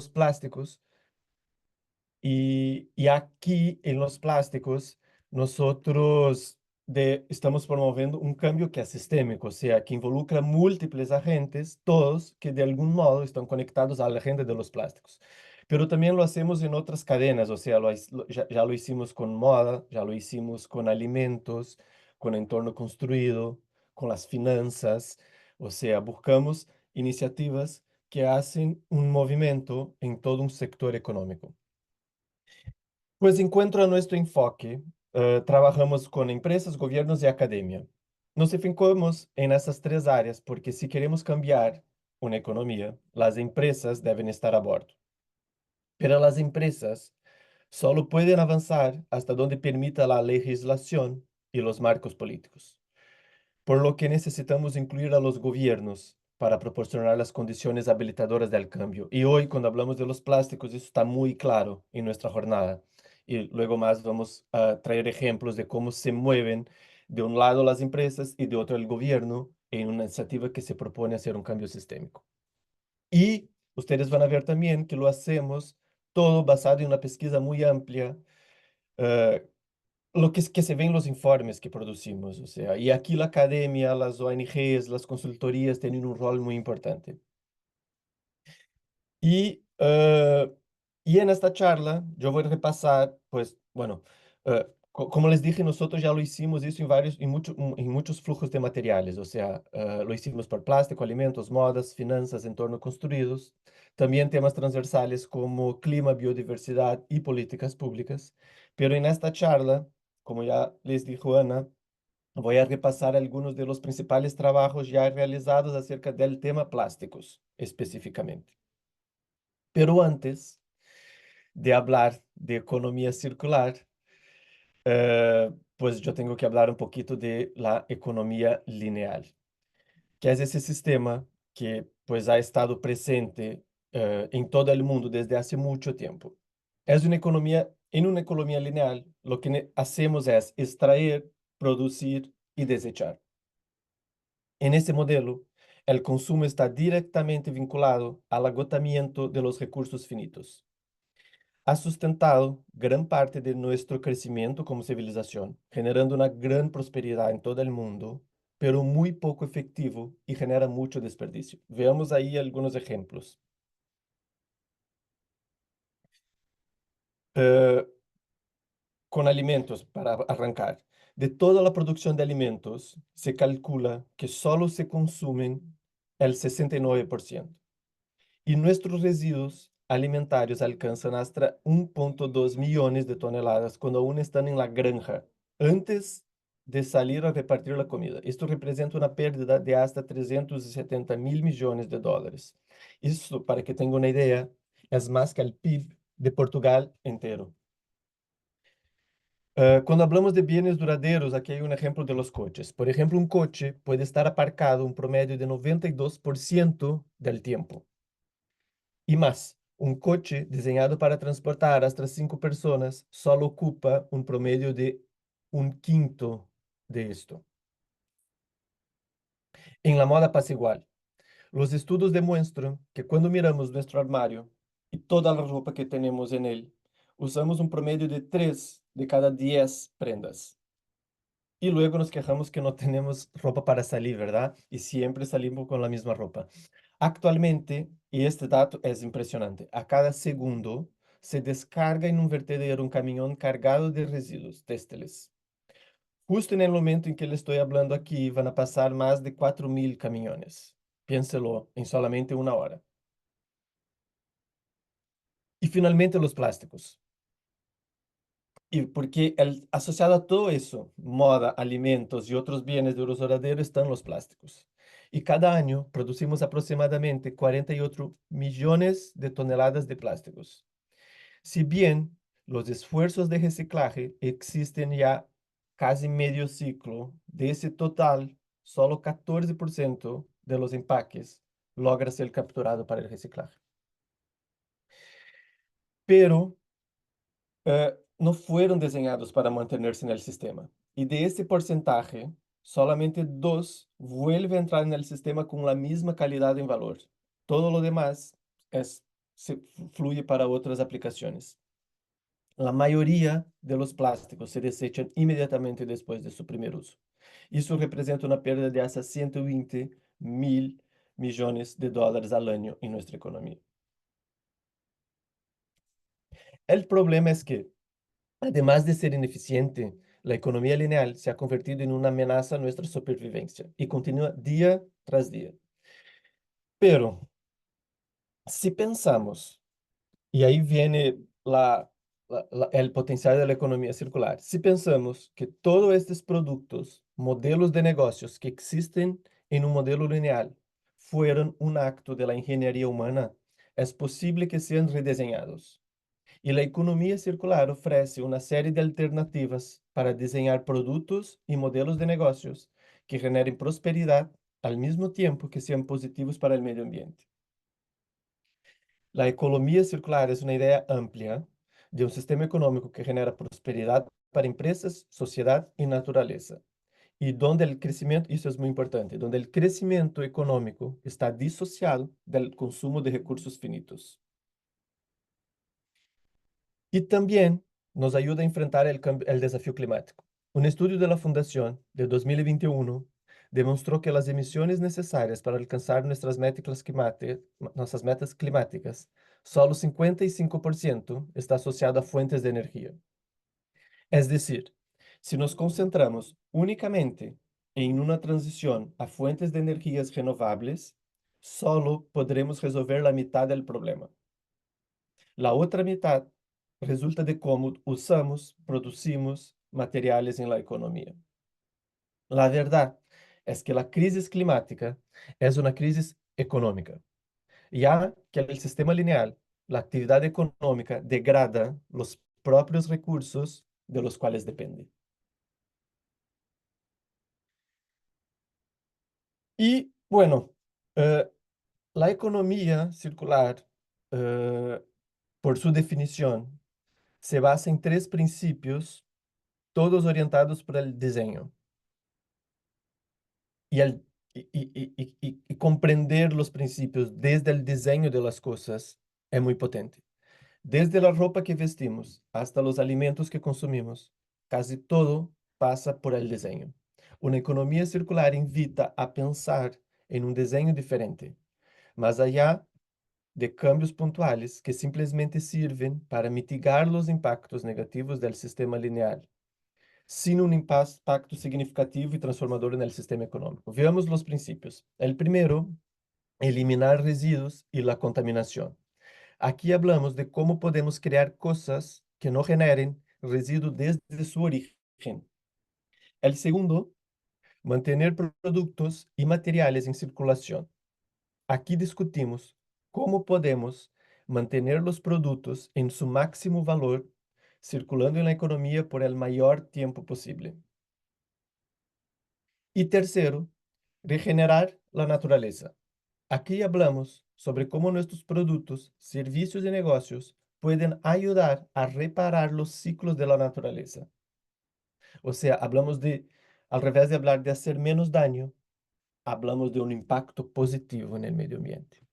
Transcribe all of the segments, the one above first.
los plásticos. Y aquí en los plásticos nosotros estamos promoviendo un cambio que es sistémico, o sea, que involucra múltiples agentes, todos que de algún modo están conectados a la agenda de los plásticos. Pero también lo hacemos en otras cadenas, o sea, ya lo hicimos con moda, ya lo hicimos con alimentos, con entorno construido, con las finanzas, o sea, buscamos iniciativas que hacen un movimiento en todo un sector económico. Pues encuentro nuestro enfoque, trabajamos con empresas, gobiernos y academia. Nos enfocamos en esas tres áreas porque si queremos cambiar una economía, las empresas deben estar a bordo. Pero las empresas solo pueden avanzar hasta donde permita la legislación y los marcos políticos, por lo que necesitamos incluir a los gobiernos para proporcionar las condiciones habilitadoras del cambio. Y hoy, cuando hablamos de los plásticos, eso está muy claro en nuestra jornada. Y luego más vamos a traer ejemplos de cómo se mueven de un lado las empresas y de otro el gobierno en una iniciativa que se propone hacer un cambio sistémico. Y ustedes van a ver también que lo hacemos todo basado en una pesquisa muy amplia, eh, lo que se ve en los informes que producimos, o sea, y aquí la academia, las ONGs, las consultorías tienen un rol muy importante. Y, eh, y en esta charla yo voy a repasar, pues, bueno, como les dije, nosotros ya lo hicimos eso en muchos flujos de materiales, o sea, lo hicimos por plástico, alimentos, modas, finanzas, entorno construidos, también temas transversales como clima, biodiversidad y políticas públicas. Pero en esta charla, como ya les dijo Ana, voy a repasar algunos de los principales trabajos ya realizados acerca del tema plásticos específicamente. Pero antes de hablar de economía circular, pues yo tengo que hablar un poquito de la economía lineal, que es ese sistema que pues ha estado presente en todo el mundo desde hace mucho tiempo. En una economía lineal, lo que hacemos es extraer, producir y desechar. En ese modelo, el consumo está directamente vinculado al agotamiento de los recursos finitos. Ha sustentado gran parte de nuestro crecimiento como civilización, generando una gran prosperidad en todo el mundo, pero muy poco efectivo y genera mucho desperdicio. Veamos ahí algunos ejemplos. Eh, con alimentos, para arrancar. De toda la producción de alimentos, se calcula que solo se consumen el 69%. Y nuestros residuos alimentarios alcanzan hasta 1,2 millones de toneladas cuando aún están en la granja, antes de salir a repartir la comida. Esto representa una pérdida de hasta 370 mil millones de dólares. Eso, para que tenga una idea, es más que el PIB de Portugal entero. Cuando hablamos de bienes duraderos, aquí hay un ejemplo de los coches. Por ejemplo, un coche puede estar aparcado un promedio de 92% del tiempo. Y más, un coche diseñado para transportar hasta 5 personas solo ocupa un promedio de un quinto de esto. En la moda pasa igual. Los estudios demuestran que cuando miramos nuestro armario y toda la ropa que tenemos en él, usamos un promedio de 3 de cada 10 prendas. Y luego nos quejamos que no tenemos ropa para salir, ¿verdad? Y siempre salimos con la misma ropa. Actualmente, y este dato es impresionante, a cada segundo se descarga en un vertedero un camión cargado de residuos textiles. Justo en el momento en que le estoy hablando aquí, van a pasar más de 4.000 camiones. Piénselo en solamente una hora. Y finalmente los plásticos. Y porque asociado a todo eso, moda, alimentos y otros bienes de uso duradero, están los plásticos. Y cada año producimos aproximadamente 48 millones de toneladas de plásticos. Si bien los esfuerzos de reciclaje existen ya casi medio ciclo, de ese total, solo 14% de los empaques logra ser capturado para el reciclaje. Pero no fueron diseñados para mantenerse en el sistema. Y de ese porcentaje, solamente 2 vuelve a entrar en el sistema con la misma calidad en valor. Todo lo demás es fluye para otras aplicaciones. La mayoría de los plásticos se desechan inmediatamente después de su primer uso. Eso representa una pérdida de hasta 120.000 millones de dólares al año en nuestra economía. El problema es que, además de ser ineficiente, la economía lineal se ha convertido en una amenaza a nuestra supervivencia y continúa día tras día. Pero si pensamos, y ahí viene el potencial de la economía circular, si pensamos que todos estos productos, modelos de negocios que existen en un modelo lineal, fueron un acto de la ingeniería humana, es posible que sean rediseñados. Y la economía circular ofrece una serie de alternativas para diseñar productos y modelos de negocios que generen prosperidad al mismo tiempo que sean positivos para el medio ambiente. La economía circular es una idea amplia de un sistema económico que genera prosperidad para empresas, sociedad y naturaleza. Y donde el crecimiento, eso es muy importante, donde el crecimiento económico está disociado del consumo de recursos finitos. Y también nos ayuda a enfrentar el desafío climático. Un estudio de la Fundación de 2021 demostró que las emisiones necesarias para alcanzar nuestras metas climáticas, solo 55% está asociado a fuentes de energía. Es decir, si nos concentramos únicamente en una transición a fuentes de energías renovables, solo podremos resolver la mitad del problema. La otra mitad resulta de cómo usamos, producimos materiales en la economía. La verdad es que la crisis climática es una crisis económica, ya que el sistema lineal, la actividad económica, degrada los propios recursos de los cuales depende. Y bueno, eh, la economía circular, eh, por su definición, se basa en tres principios, todos orientados para el diseño. Y, el, y comprender los principios desde el diseño de las cosas es muy potente. Desde la ropa que vestimos hasta los alimentos que consumimos, casi todo pasa por el diseño. Una economía circular invita a pensar en un diseño diferente, más allá de cambios puntuales que simplesmente sirven para mitigar los impactos negativos del sistema lineal sin un impacto significativo y transformador en el sistema económico. Veamos los principios. El primero, eliminar residuos y la contaminación. Aquí hablamos de cómo podemos crear cosas que no generen residuos desde su origen. El segundo, mantener productos y materiales en circulación. Aquí discutimos cómo podemos mantener los productos en su máximo valor circulando en la economía por el mayor tiempo posible. Y tercero, regenerar la naturaleza. Aquí hablamos sobre cómo nuestros productos, servicios y negocios pueden ayudar a reparar los ciclos de la naturaleza. O sea, hablamos de, al revés de hablar de hacer menos daño, hablamos de un impacto positivo en el medio ambiente.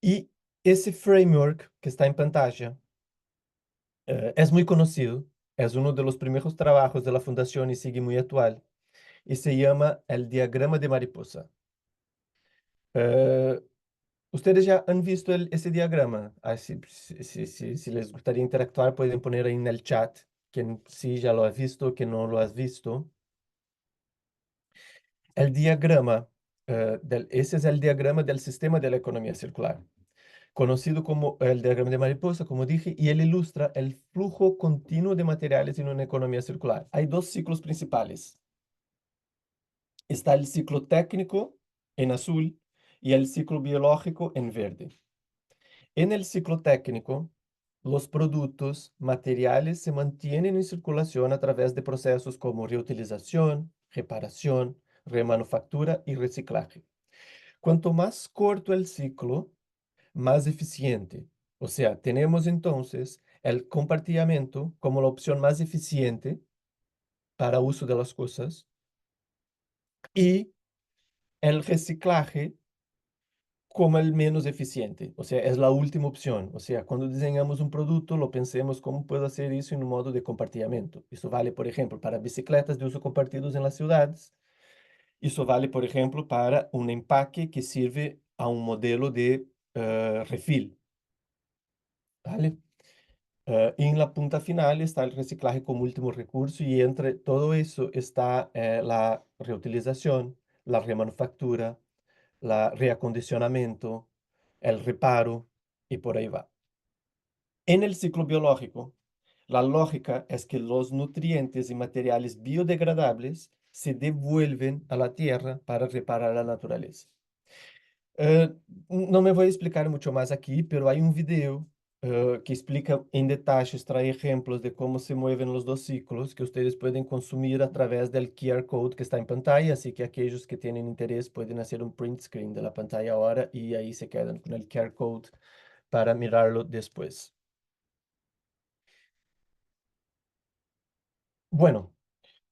Y ese framework que está en pantalla es muy conocido, es uno de los primeros trabajos de la Fundación y sigue muy actual, y se llama el diagrama de mariposa. Eh, Ustedes ya han visto ese diagrama. Si les gustaría interactuar, pueden poner ahí en el chat quien sí ya lo ha visto, quien no lo has visto. El diagrama, ese es el diagrama del sistema de la economía circular, conocido como el diagrama de mariposa, como dije, y él ilustra el flujo continuo de materiales en una economía circular. Hay dos ciclos principales. Está el ciclo técnico en azul y el ciclo biológico en verde. En el ciclo técnico, los productos materiales se mantienen en circulación a través de procesos como reutilización, reparación, remanufactura y reciclaje. Cuanto más corto el ciclo, más eficiente. O sea, tenemos entonces el compartimiento como la opción más eficiente para uso de las cosas y el reciclaje como el menos eficiente, o sea, es la última opción. O sea, cuando diseñamos un producto, lo pensemos cómo puedo hacer eso en un modo de compartimiento. Eso vale, por ejemplo, para bicicletas de uso compartidos en las ciudades. Eso vale, por ejemplo, para un empaque que sirve a un modelo de refil, ¿vale? Y en la punta final está el reciclaje como último recurso y entre todo eso está la reutilización, la remanufactura, la reacondicionamiento, el reparo y por ahí va. En el ciclo biológico, la lógica es que los nutrientes y materiales biodegradables se devuelven a la tierra para reparar la naturaleza. Eh, no me voy a explicar mucho más aquí, pero hay un video que explica en detalles, trae ejemplos de cómo se mueven los dos ciclos que ustedes pueden consumir a través del QR code que está en pantalla, así que aquellos que tienen interés pueden hacer un print screen de la pantalla ahora y ahí se quedan con el QR code para mirarlo después. Bueno,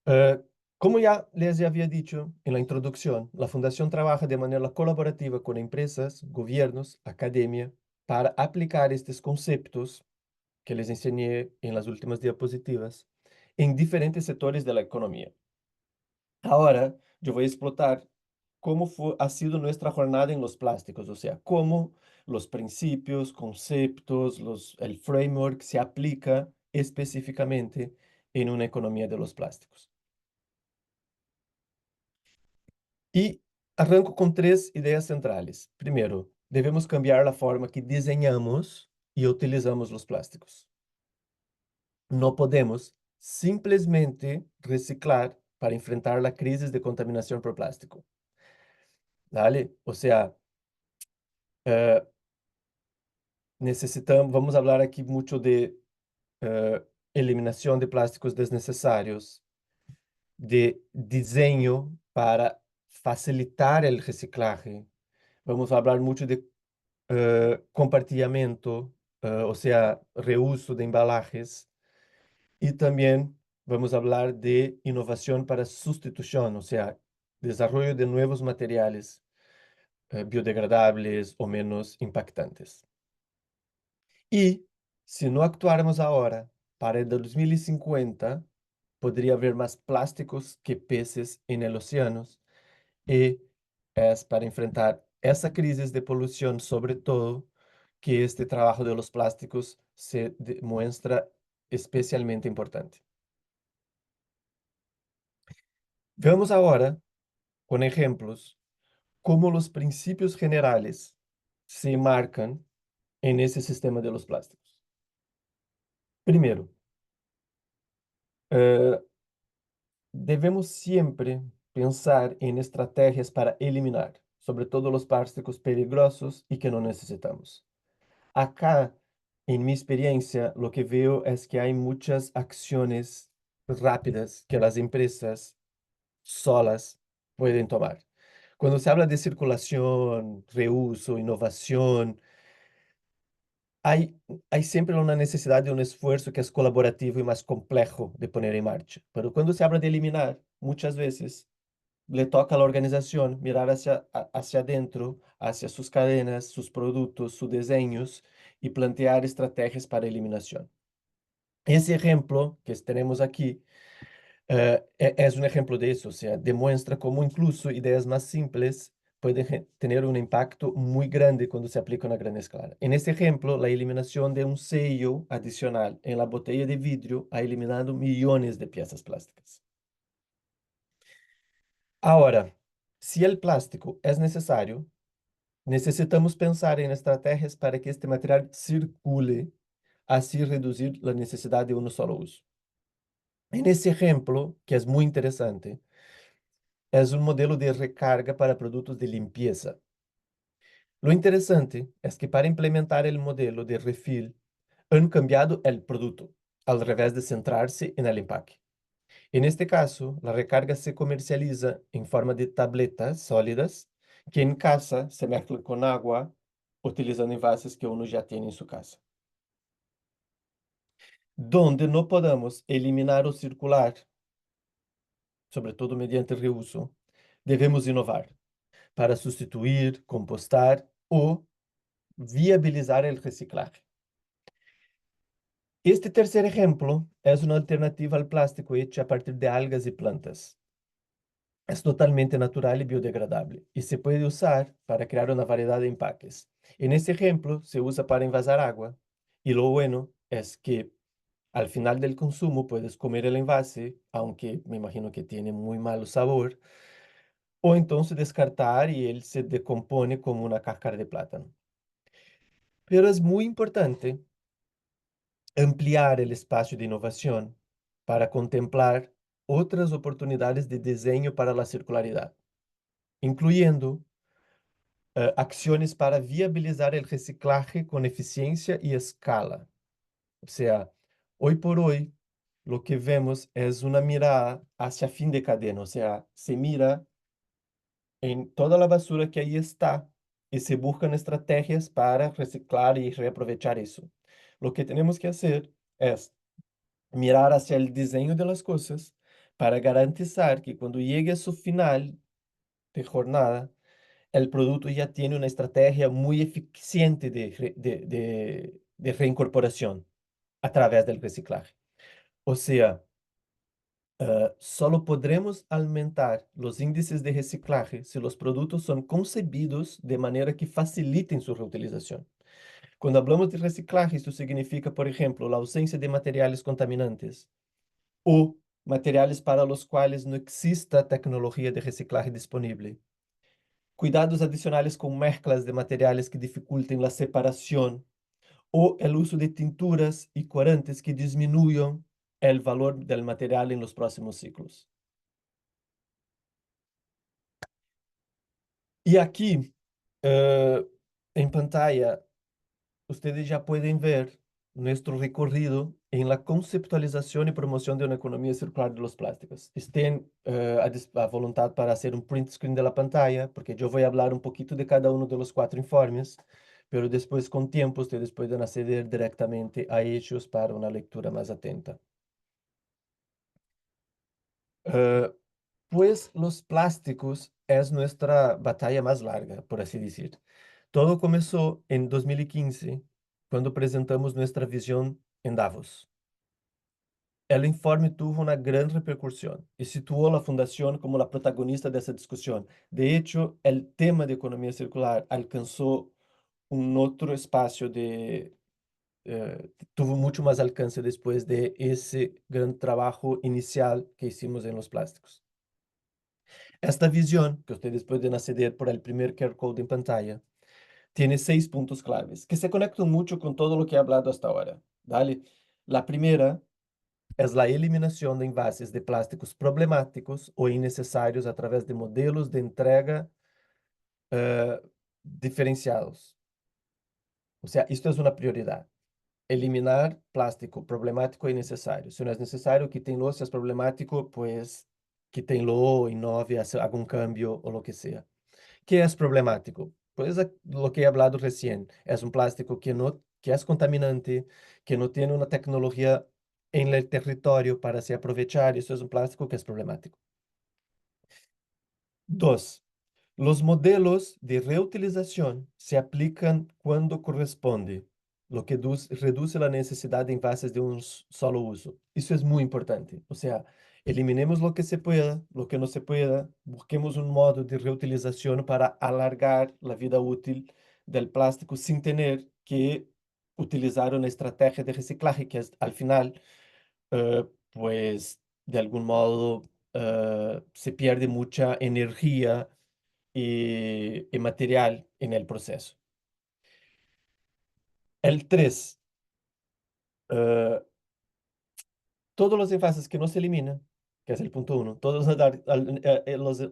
Eh, como ya les había dicho en la introducción, la Fundación trabaja de manera colaborativa con empresas, gobiernos, academia, para aplicar estos conceptos que les enseñé en las últimas diapositivas en diferentes sectores de la economía. Ahora yo voy a explotar ha sido nuestra jornada en los plásticos, o sea, cómo los principios, conceptos, el framework se aplica específicamente en una economía de los plásticos. Y arranco con tres ideas centrales. Primero, debemos cambiar la forma que diseñamos y utilizamos los plásticos. No podemos simplesmente reciclar para enfrentar la crisis de contaminación por plástico. ¿Vale? O sea, eh, vamos a hablar aquí mucho de eh, eliminación de plásticos desnecesarios, de diseño para facilitar el reciclaje. Vamos a hablar mucho de compartilhamento, o sea, reuso de embalajes. Y también vamos a hablar de innovación para sustitución, o sea, desarrollo de nuevos materiales biodegradables o menos impactantes. Y si no actuáramos ahora, para el 2050 podría haber más plásticos que peces en el océano y es para enfrentar esa crisis de polución, sobre todo, que este trabajo de los plásticos se demuestra especialmente importante. Veamos ahora, con ejemplos, cómo los principios generales se marcan en ese sistema de los plásticos. Primero, eh, debemos siempre pensar en estrategias para eliminar, sobre todo los plásticos peligrosos y que no necesitamos. Acá, en mi experiencia, lo que veo es que hay muchas acciones rápidas que las empresas solas pueden tomar. Cuando se habla de circulación, reuso, innovación, hay, hay siempre una necesidad de un esfuerzo que es colaborativo y más complejo de poner en marcha. Pero cuando se habla de eliminar, muchas veces le toca a la organización mirar hacia adentro, hacia sus cadenas, sus productos, sus diseños y plantear estrategias para eliminación. Ese ejemplo que tenemos aquí es un ejemplo de eso, o sea, demuestra cómo incluso ideas más simples pueden tener un impacto muy grande cuando se aplican a gran escala. En este ejemplo, la eliminación de un sello adicional en la botella de vidrio ha eliminado millones de piezas plásticas. Ahora, si el plástico es necesario, necesitamos pensar en estrategias para que este material circule, así reducir la necesidad de uno solo uso. En ese ejemplo, que es muy interesante, es un modelo de recarga para productos de limpieza. Lo interesante es que para implementar el modelo de refill han cambiado el producto, al revés de centrarse en el empaque. En este caso, la recarga se comercializa en forma de tabletas sólidas que en casa se mezclan con agua utilizando envases que uno ya tiene en su casa. Donde no podamos eliminar o circular, sobre todo mediante reuso, debemos innovar para sustituir, compostar o viabilizar el reciclaje. Este tercer ejemplo es una alternativa al plástico hecha a partir de algas y plantas. Es totalmente natural y biodegradable y se puede usar para crear una variedad de empaques. En este ejemplo se usa para envasar agua y lo bueno es que al final del consumo puedes comer el envase, aunque me imagino que tiene muy mal sabor, o entonces descartar y él se decompone como una cáscara de plátano. Pero es muy importante ampliar el espacio de innovación para contemplar otras oportunidades de diseño para la circularidad, incluyendo acciones para viabilizar el reciclaje con eficiencia y escala. O sea, hoy por hoy lo que vemos es una mirada hacia fin de cadena, o sea, se mira en toda la basura que ahí está y se buscan estrategias para reciclar y reaprovechar eso. Lo que tenemos que hacer es mirar hacia el diseño de las cosas para garantizar que cuando llegue a su final de jornada, el producto ya tiene una estrategia muy eficiente de reincorporación a través del reciclaje. O sea, solo podremos aumentar los índices de reciclaje si los productos son concebidos de manera que faciliten su reutilización. Cuando hablamos de reciclaje, esto significa, por ejemplo, la ausencia de materiales contaminantes o materiales para los cuales no exista tecnología de reciclaje disponible. Cuidados adicionales con mezclas de materiales que dificulten la separación o el uso de tinturas y corantes que disminuyan el valor del material en los próximos ciclos. Y aquí, eh, en pantalla, ustedes ya pueden ver nuestro recorrido en la conceptualización y promoción de una economía circular de los plásticos. Estén a voluntad para hacer un print screen de la pantalla, porque yo voy a hablar un poquito de cada uno de los 4 informes, pero después con tiempo ustedes pueden acceder directamente a ellos para una lectura más atenta. Eh, pues los plásticos es nuestra batalla más larga, por así decir. Todo comenzó en 2015, cuando presentamos nuestra visión en Davos. El informe tuvo una gran repercusión y situó a la Fundación como la protagonista de esa discusión. De hecho, el tema de economía circular alcanzó un otro espacio tuvo mucho más alcance después de ese gran trabajo inicial que hicimos en los plásticos. Esta visión, que ustedes pueden acceder por el primer QR code en pantalla, tiene 6 puntos claves que se conectan mucho con todo lo que he hablado hasta ahora. ¿Vale? La primera es la eliminación de envases de plásticos problemáticos o innecesarios a través de modelos de entrega eh, diferenciados. O sea, esto es una prioridad. Eliminar plástico problemático e innecesario. Si no es necesario, quítenlo. Si es problemático, pues quítenlo, innove, haga un cambio o lo que sea. ¿Qué es problemático? Pues lo que he hablado recién. Es un plástico que es contaminante, que no tiene una tecnología en el territorio para se aprovechar. Eso es un plástico que es problemático. Dos, los modelos de reutilización se aplican cuando corresponde, lo que reduce la necesidad de envases de un solo uso. Eso es muy importante. O sea, eliminemos lo que se pueda, lo que no se pueda, busquemos un modo de reutilización para alargar la vida útil del plástico sin tener que utilizar una estrategia de reciclaje que es, al final, pues de algún modo se pierde mucha energía y material en el proceso. El 3, todos los envases que no se eliminan, que es el punto 1, todos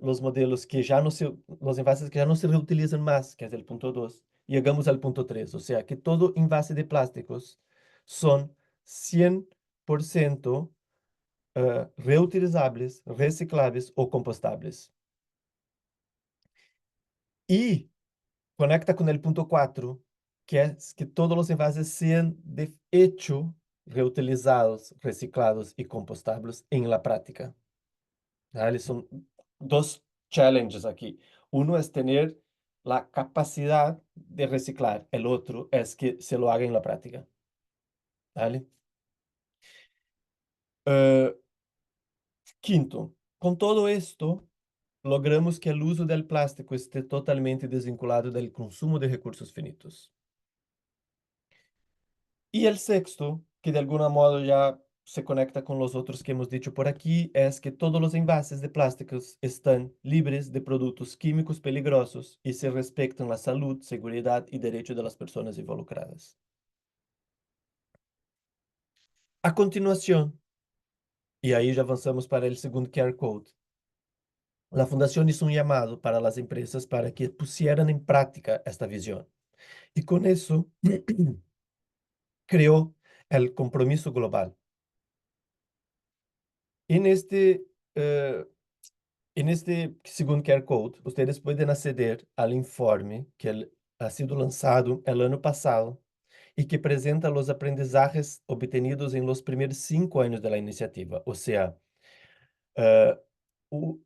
los modelos que ya no se, los envases que ya no se reutilizan más, que es el punto 2, llegamos al punto 3, o sea que todo envase de plásticos son 100% reutilizables, reciclables o compostables. Y conecta con el punto 4, que es que todos los envases sean de hecho reutilizados, reciclados y compostables en la práctica. ¿Vale? Son dos challenges aquí. Uno es tener la capacidad de reciclar. El otro es que se lo haga en la práctica. ¿Vale? Eh, Quinto, con todo esto, logramos que el uso del plástico esté totalmente desvinculado del consumo de recursos finitos. Y el sexto, que de alguna modo ya se conecta con los otros que hemos dicho por aquí, es que todos los envases de plásticos están libres de productos químicos peligrosos y se respetan la salud, seguridad y derechos de las personas involucradas. A continuación, y ahí ya avanzamos para el segundo QR code, la fundación hizo un llamado para las empresas para que pusieran en práctica esta visión. Y con eso creó el compromiso global. En este, eh, en este segundo QR code, ustedes pueden acceder al informe ha sido lanzado el año pasado y que presenta los aprendizajes obtenidos en los primeros 5 años de la iniciativa. O sea, eh, o-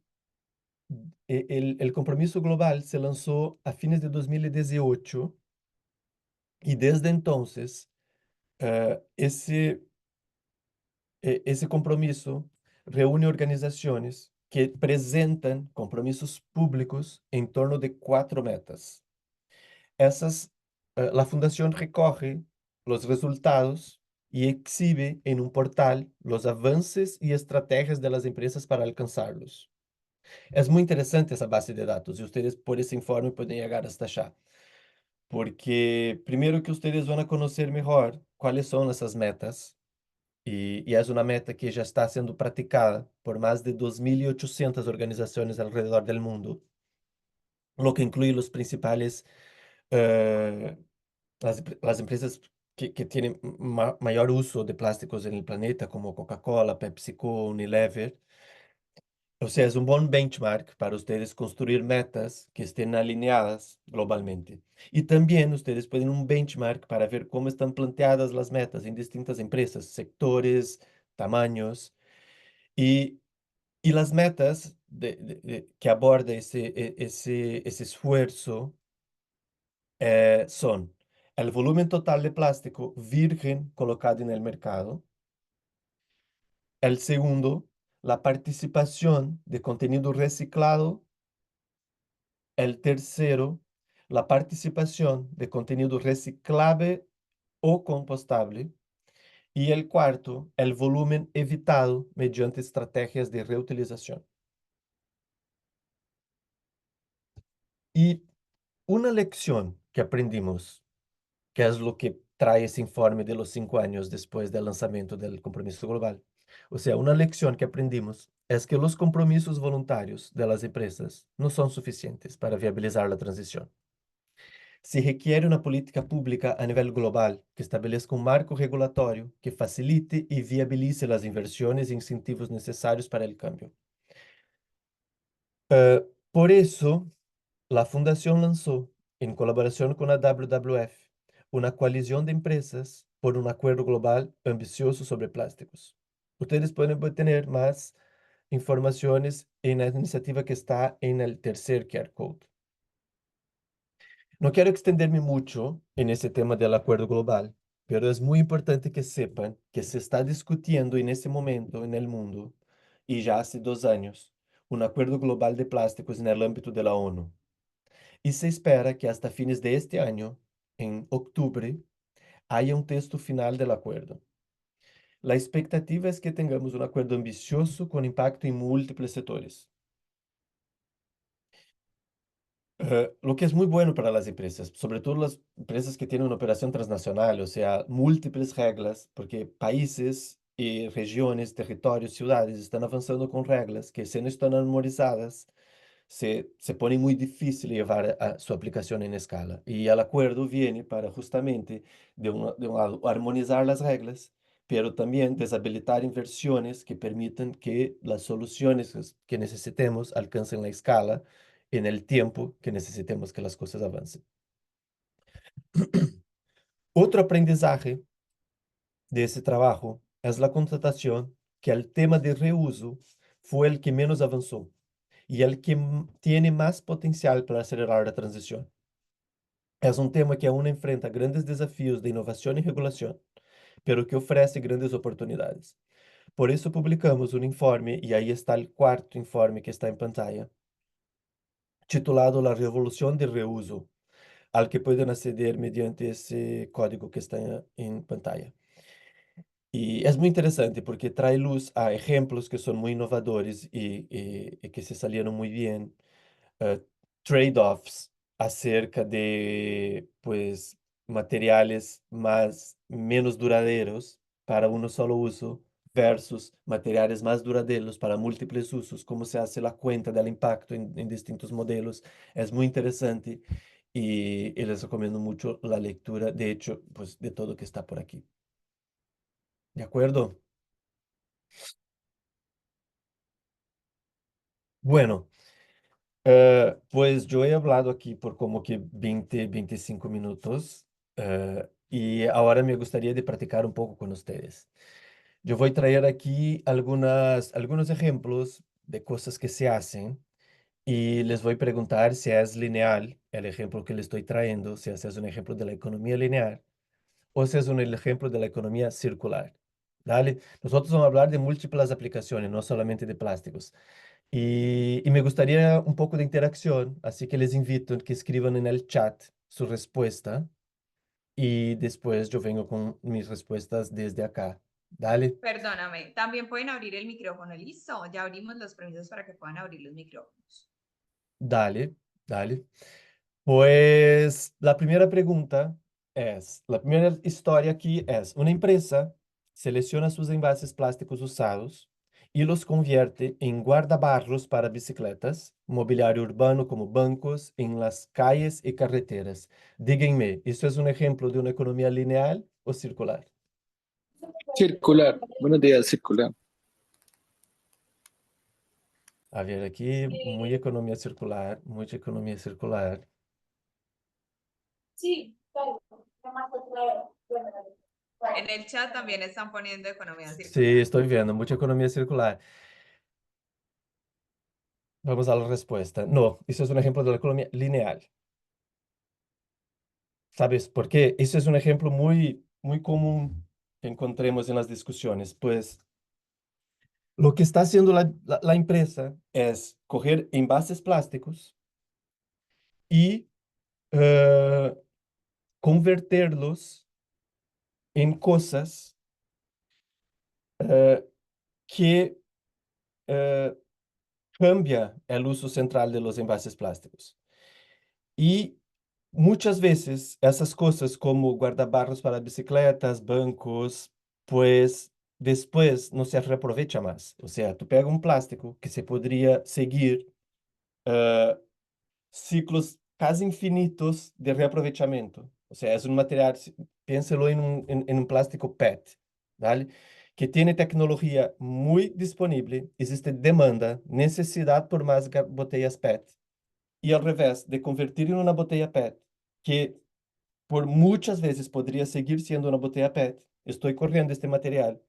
el compromiso global se lanzó a fines de 2018 y desde entonces ese compromiso reúne organizaciones que presentan compromisos públicos en torno de 4 metas. La fundación recoge los resultados y exhibe en un portal los avances y estrategias de las empresas para alcanzarlos. Es muy interesante esa base de datos y ustedes por ese informe pueden llegar hasta allá, porque primero que ustedes van a conocer mejor cuáles son esas metas y es una meta que ya está siendo practicada por más de 2.800 organizaciones alrededor del mundo, lo que incluye los principales, eh, las empresas que tienen mayor uso de plásticos en el planeta, como Coca-Cola, PepsiCo, Unilever. O sea, es un buen benchmark para ustedes construir metas que estén alineadas globalmente. Y también ustedes pueden un benchmark para ver cómo están planteadas las metas en distintas empresas, sectores, tamaños y, y las metas que aborda ese esfuerzo son el volumen total de plástico virgen colocado en el mercado. El segundo, la participación de contenido reciclado. El tercero, la participación de contenido reciclable o compostable. Y el cuarto, el volumen evitado mediante estrategias de reutilización. Y una lección que aprendimos, que es lo que trae ese informe de los 5 años después del lanzamiento del compromiso global. O sea, una lección que aprendimos es que los compromisos voluntarios de las empresas no son suficientes para viabilizar la transición. Se requiere una política pública a nivel global que estabelezca un marco regulatorio que facilite y viabilice las inversiones e incentivos necesarios para el cambio. Por eso, la Fundación lanzó, en colaboración con la WWF, una coalición de empresas por un acuerdo global ambicioso sobre plásticos. Ustedes pueden obtener más informaciones en la iniciativa que está en el tercer QR code. No quiero extenderme mucho en ese tema del acuerdo global, pero es muy importante que sepan que se está discutiendo en ese momento en el mundo, y ya hace 2 años, un acuerdo global de plásticos en el ámbito de la ONU. Y se espera que hasta fines de este año, en octubre, haya un texto final del acuerdo. La expectativa es que tengamos un acuerdo ambicioso con impacto en múltiples sectores. Lo que es muy bueno para las empresas, sobre todo las empresas que tienen una operación transnacional, o sea, múltiples reglas, porque países y regiones, territorios, ciudades están avanzando con reglas que si no están armonizadas, se pone muy difícil llevar su aplicación en escala. Y el acuerdo viene para justamente, de un lado, armonizar las reglas, pero también deshabilitar inversiones que permitan que las soluciones que necesitemos alcancen la escala en el tiempo que necesitemos que las cosas avancen. Otro aprendizaje de ese trabajo es la constatación que el tema de reuso fue el que menos avanzó y el que tiene más potencial para acelerar la transición. Es un tema que aún enfrenta grandes desafíos de innovación y regulación, pero que ofrece grandes oportunidades. Por eso publicamos un informe, y ahí está el cuarto informe que está en pantalla, titulado La Revolución del Reuso, al que pueden acceder mediante ese código que está en pantalla. Y es muy interesante porque trae luz a ejemplos que son muy innovadores y que se salieron muy bien, eh, trade-offs acerca de, pues, materiales menos duraderos para uno solo uso versus materiales más duraderos para múltiples usos, cómo se hace la cuenta del impacto en distintos modelos. Es muy interesante y les recomiendo mucho la lectura, de hecho, pues, de todo que está por aquí. ¿De acuerdo? Bueno. Pues yo he hablado aquí por como que 20, 25 minutos, y ahora me gustaría de practicar un poco con ustedes. Yo voy a traer aquí algunos ejemplos de cosas que se hacen y les voy a preguntar si es lineal el ejemplo que les estoy trayendo, si ese es un ejemplo de la economía lineal o si es un ejemplo de la economía circular. ¿Dale? Nosotros vamos a hablar de múltiples aplicaciones, no solamente de plásticos. Y me gustaría un poco de interacción, así que les invito a que escriban en el chat su respuesta y después yo vengo con mis respuestas desde acá. Dale, Perdóname, también pueden abrir el micrófono, ¿listo? Ya abrimos los permisos para que puedan abrir los micrófonos. dale, dale. Pues la primera pregunta la primera historia aquí es, una empresa selecciona sus envases plásticos usados y los convierte en guardabarros para bicicletas, mobiliario urbano como bancos en las calles y carreteras. Díganme, ¿esto es un ejemplo de una economía lineal o circular? Circular. Buenos días, circular. A ver, aquí muy economía circular, mucha economía circular. En el chat también están poniendo economía Sí, circular. estoy viendo, mucha economía circular. Vamos a la respuesta. No, eso es un ejemplo de la economía lineal. ¿Sabes por qué? Ese es un ejemplo muy, muy común que encontremos en las discusiones. Pues lo que está haciendo la empresa es coger envases plásticos y eh, convertirlos en cosas eh, que eh, cambia el uso central de los envases plásticos. Y muchas veces esas cosas como guardabarros para bicicletas, bancos, pues después no se reaprovecha más. O sea, tú pegas un plástico que se podría seguir eh, ciclos casi infinitos de reaprovechamiento. O sea, es un material, piénselo en un plástico PET, ¿vale? Que tiene tecnología muy disponible, existe demanda, necesidad por más botellas PET. Y al revés, de convertir en una botella PET, que por muchas veces podría seguir siendo una botella PET, estoy corriendo este material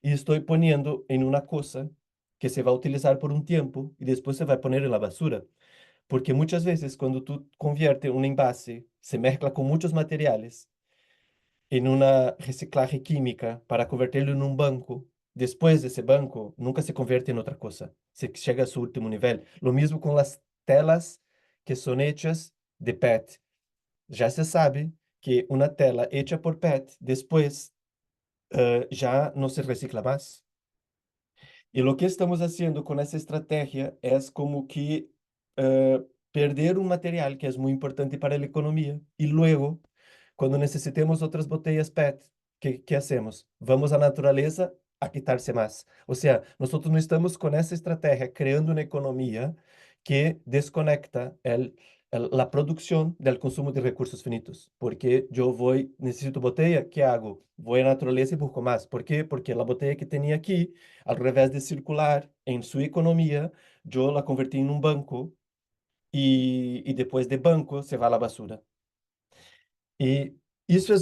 y estoy poniendo en una cosa que se va a utilizar por un tiempo y después se va a poner en la basura. Porque muchas veces cuando tú conviertes un envase, se mezcla con muchos materiales en una reciclaje química para convertirlo en un banco. Después de ese banco, nunca se convierte en otra cosa. Se llega a su último nivel. Lo mismo con las telas que son hechas de PET. Ya se sabe que una tela hecha por PET después ya no se recicla más. Y lo que estamos haciendo con esa estrategia es como que eh, perder un material que es muy importante para la economía y luego, cuando necesitemos otras botellas PET, ¿qué hacemos? Vamos a la naturaleza a quitarse más. O sea, nosotros no estamos con esa estrategia creando una economía que desconecta la producción del consumo de recursos finitos. Porque yo necesito botella, ¿qué hago? Voy a la naturaleza y busco más. ¿Por qué? Porque la botella que tenía aquí, al revés de circular en su economía, yo la convertí en un banco y después de banco se va a la basura. Y eso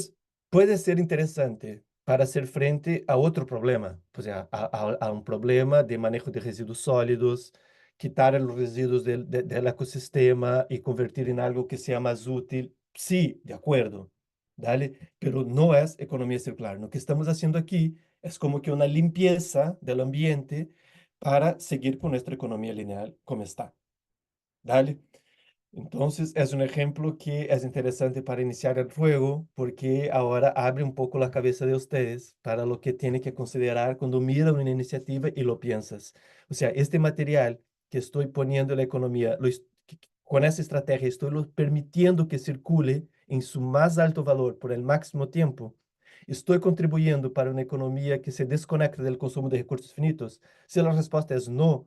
puede ser interesante para hacer frente a otro problema, o sea, a un problema de manejo de residuos sólidos quitar los residuos del ecosistema y convertir en algo que sea más útil. Sí, de acuerdo, ¿vale? Pero no es economía circular. Lo que estamos haciendo aquí es como que una limpieza del ambiente para seguir con nuestra economía lineal como está, ¿vale? Entonces, es un ejemplo que es interesante para iniciar el juego porque ahora abre un poco la cabeza de ustedes para lo que tienen que considerar cuando miran una iniciativa y lo piensas. O sea, este material que estoy poniendo en la economía, con esa estrategia estoy permitiendo que circule en su más alto valor por el máximo tiempo. Estoy contribuyendo para una economía que se desconecte del consumo de recursos finitos. Si la respuesta es no,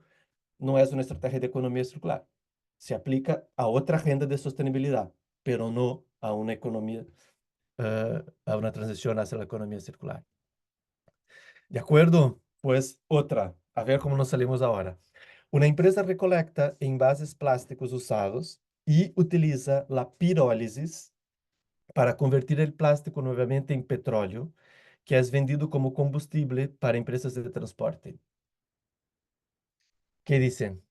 no es una estrategia de economía circular. Se aplica a otra agenda de sostenibilidad, pero no a una economía, a una transición hacia la economía circular. ¿De acuerdo? Pues otra, a ver cómo nos salimos ahora. Una empresa recolecta envases plásticos usados y utiliza la pirólisis para convertir el plástico nuevamente en petróleo, que es vendido como combustible para empresas de transporte. ¿Qué dicen?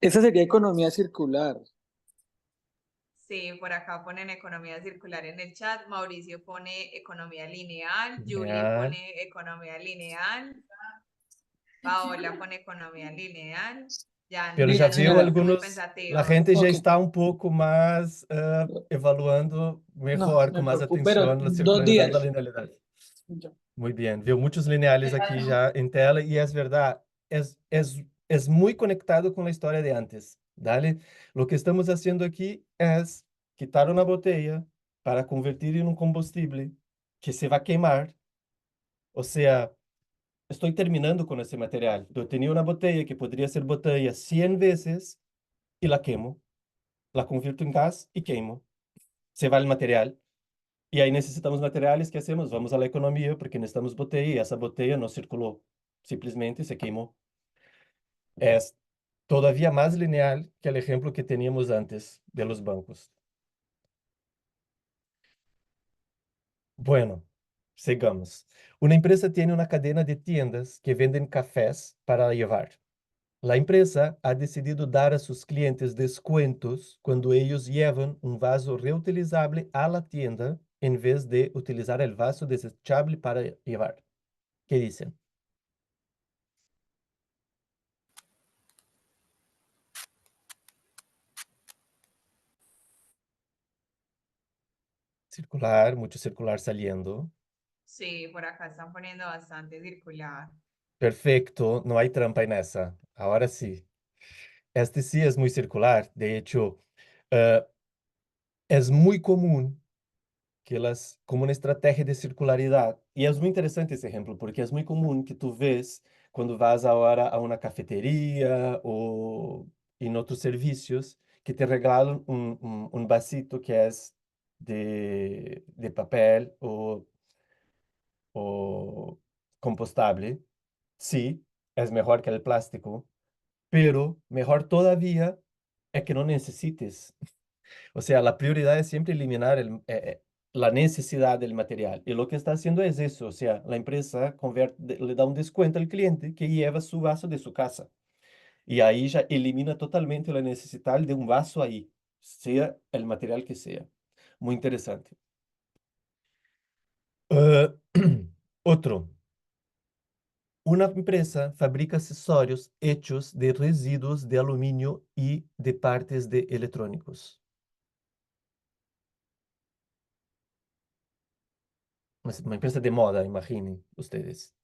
Esa sería economía circular. Sí, por acá ponen economía circular en el chat. Mauricio pone economía lineal. Julie Genial. pone economía lineal. Paola pone economía lineal. Ya, Pero Li- já ya nos viu Señora, vemos muy algunos, la pensativos. gente já ok, está um pouco mais evaluando no, mejor, com me mais preocupo, pero atenção na dos circularidade da días. linealidade. Ya. Muito bem, viu muitos lineales aqui já em tela e é verdade, é muito conectado com a história de antes, ¿vale? Lo que estamos haciendo aqui é quitar uma botella para convertir em um combustível que se vai queimar, ou seja, estoy terminando con ese material. Yo tenía una botella que podría ser botella 100 veces y la quemo, la convierto en gas y quemo. Se va el material. Y ahí necesitamos materiales. ¿Qué hacemos? Vamos a la economía porque necesitamos botella y esa botella no circuló. Simplemente se quemó. Es todavía más lineal que el ejemplo que teníamos antes de los bancos. Bueno, sigamos. Una empresa tiene una cadena de tiendas que venden cafés para llevar. La empresa ha decidido dar a sus clientes descuentos cuando ellos llevan un vaso reutilizable a la tienda en vez de utilizar el vaso desechable para llevar. ¿Qué dicen? Circular, mucho circular saliendo. Sí, por acá están poniendo bastante circular. Perfecto, no hay trampa en esa. Ahora sí. Este sí es muy circular. De hecho, eh, es muy común que las, como una estrategia de circularidad, y es muy interesante ese ejemplo, porque es muy común que tú ves cuando vas ahora a una cafetería o en otros servicios que te regalan un vasito que es de papel o compostable. Sí, es mejor que el plástico, pero mejor todavía es que no necesites. O sea, la prioridad es siempre eliminar la necesidad del material. Y lo que está haciendo es eso. O sea, la empresa le da un descuento al cliente que lleva su vaso de su casa. Y ahí ya elimina totalmente la necesidad de un vaso ahí, sea el material que sea. Muy interesante. Eh, otro. Una empresa fabrica accesorios hechos de residuos de aluminio y de partes de electrónicos. Uma empresa de moda, imaginen ustedes.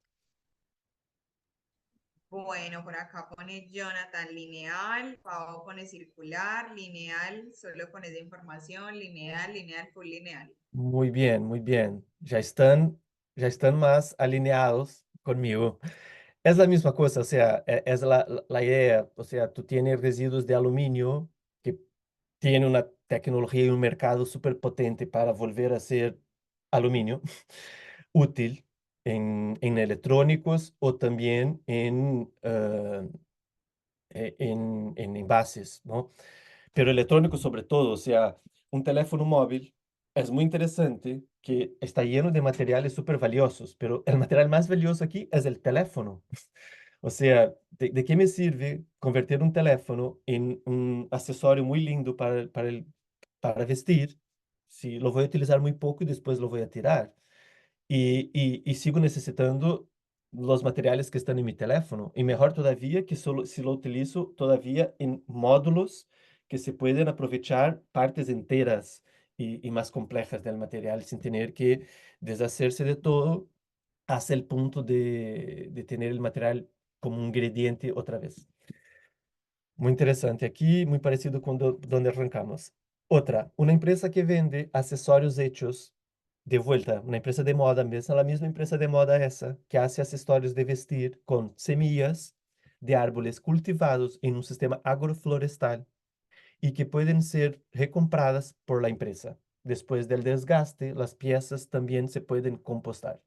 Bueno, por acá pone Jonathan lineal, Pau pone circular, lineal, solo con esa información, lineal, lineal, full lineal. Muy bien, muy bien. Ya están más alineados conmigo. Es la misma cosa, o sea, es la idea, o sea, tú tienes residuos de aluminio que tiene una tecnología y un mercado súper potente para volver a ser aluminio útil en electrónicos o también en envases, ¿no? Pero electrónicos sobre todo, o sea, un teléfono móvil es muy interesante que está lleno de materiales súper valiosos, pero el material más valioso aquí es el teléfono. O sea, ¿de qué me sirve convertir un teléfono en un accesorio muy lindo para vestir si lo voy a utilizar muy poco y después lo voy a tirar? Y sigo necesitando los materiales que están en mi teléfono. Y mejor todavía que solo si lo utilizo todavía en módulos que se pueden aprovechar partes enteras y más complejas del material sin tener que deshacerse de todo hasta el punto de tener el material como un ingrediente otra vez. Muy interesante. Aquí, muy parecido con donde arrancamos. Otra, una empresa que vende accesorios hechos de vuelta, una empresa de moda, misma, la misma empresa de moda esa, que hace accesorios de vestir con semillas de árboles cultivados en un sistema agroflorestal y que pueden ser recompradas por la empresa. Después del desgaste, las piezas también se pueden compostar.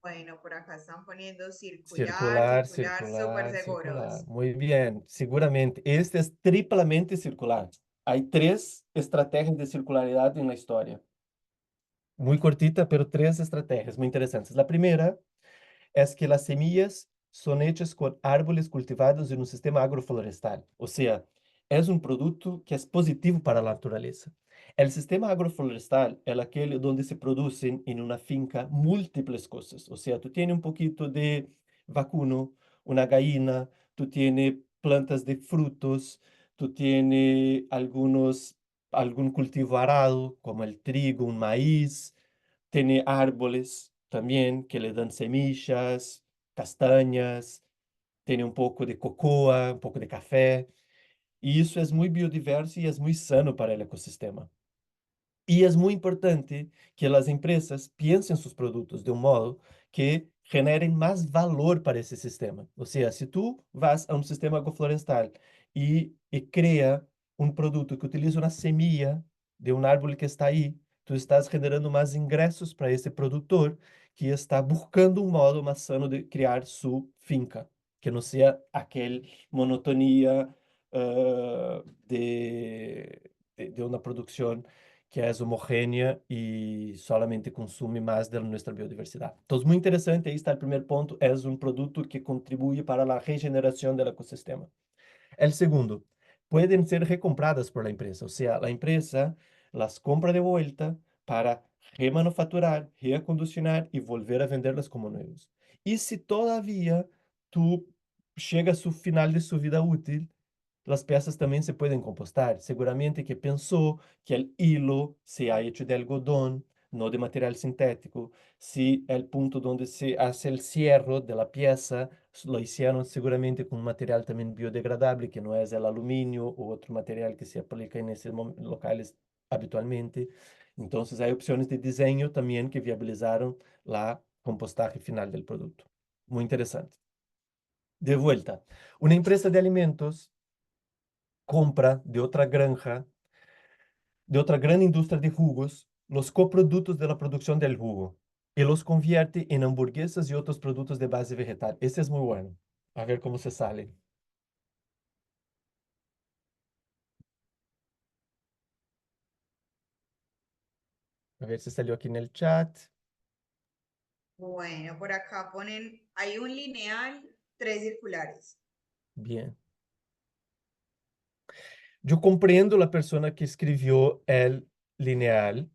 Bueno, por acá están poniendo circular, Circular, circular, súper circular, circular. seguros. Muy bien, seguramente. Este es triplamente circular. Hay tres estrategias de circularidad en la historia. Muy cortita, pero tres estrategias muy interesantes. La primera es que las semillas son hechas con árboles cultivados en un sistema agroflorestal, o sea, es un producto que es positivo para la naturaleza. El sistema agroflorestal es aquel donde se producen en una finca múltiples cosas, o sea, tú tienes un poquito de vacuno, una gallina, tú tienes plantas de frutos, tú tienes algún cultivo arado, como el trigo, un maíz, tiene árboles también que le dan semillas, castañas, tiene un poco de cocoa, un poco de café. Y eso es muy biodiverso y es muy sano para el ecosistema. Y es muy importante que las empresas piensen sus productos de un modo que generen más valor para ese sistema. O sea, si tú vas a un sistema agroflorestal y crea un producto que utiliza una semilla de un árbol que está ahí, tú estás generando más ingresos para ese productor que está buscando un modo más sano de crear su finca, que no sea aquel monotonía de una producción que es homogénea y solamente consume más de nuestra biodiversidad. Entonces, muy interesante, ahí está el primer punto, es un producto que contribuye para la regeneración del ecosistema. El segundo, pueden ser recompradas por la empresa, o sea, la empresa las compra de vuelta para remanufacturar, reacondicionar y volver a venderlas como nuevos. Y si todavía tú llega a su final de su vida útil, las piezas también se pueden compostar. Seguramente que pensó que el hilo se ha hecho de algodón, no de material sintético. Si el punto donde se hace el cierre de la pieza lo hicieron seguramente con un material también biodegradable, que no es el aluminio u otro material que se aplica en esos locales habitualmente. Entonces hay opciones de diseño también que viabilizaron la compostaje final del producto. Muy interesante. De vuelta, una empresa de alimentos compra de otra granja, de otra gran industria de jugos, los coproductos de la producción del jugo y los convierte en hamburguesas y otros productos de base vegetal. Este es muy bueno. A ver cómo se sale. A ver si salió aquí en el chat. Bueno, por acá ponen, hay un lineal, tres circulares. Bien. Yo comprendo la persona que escribió el lineal.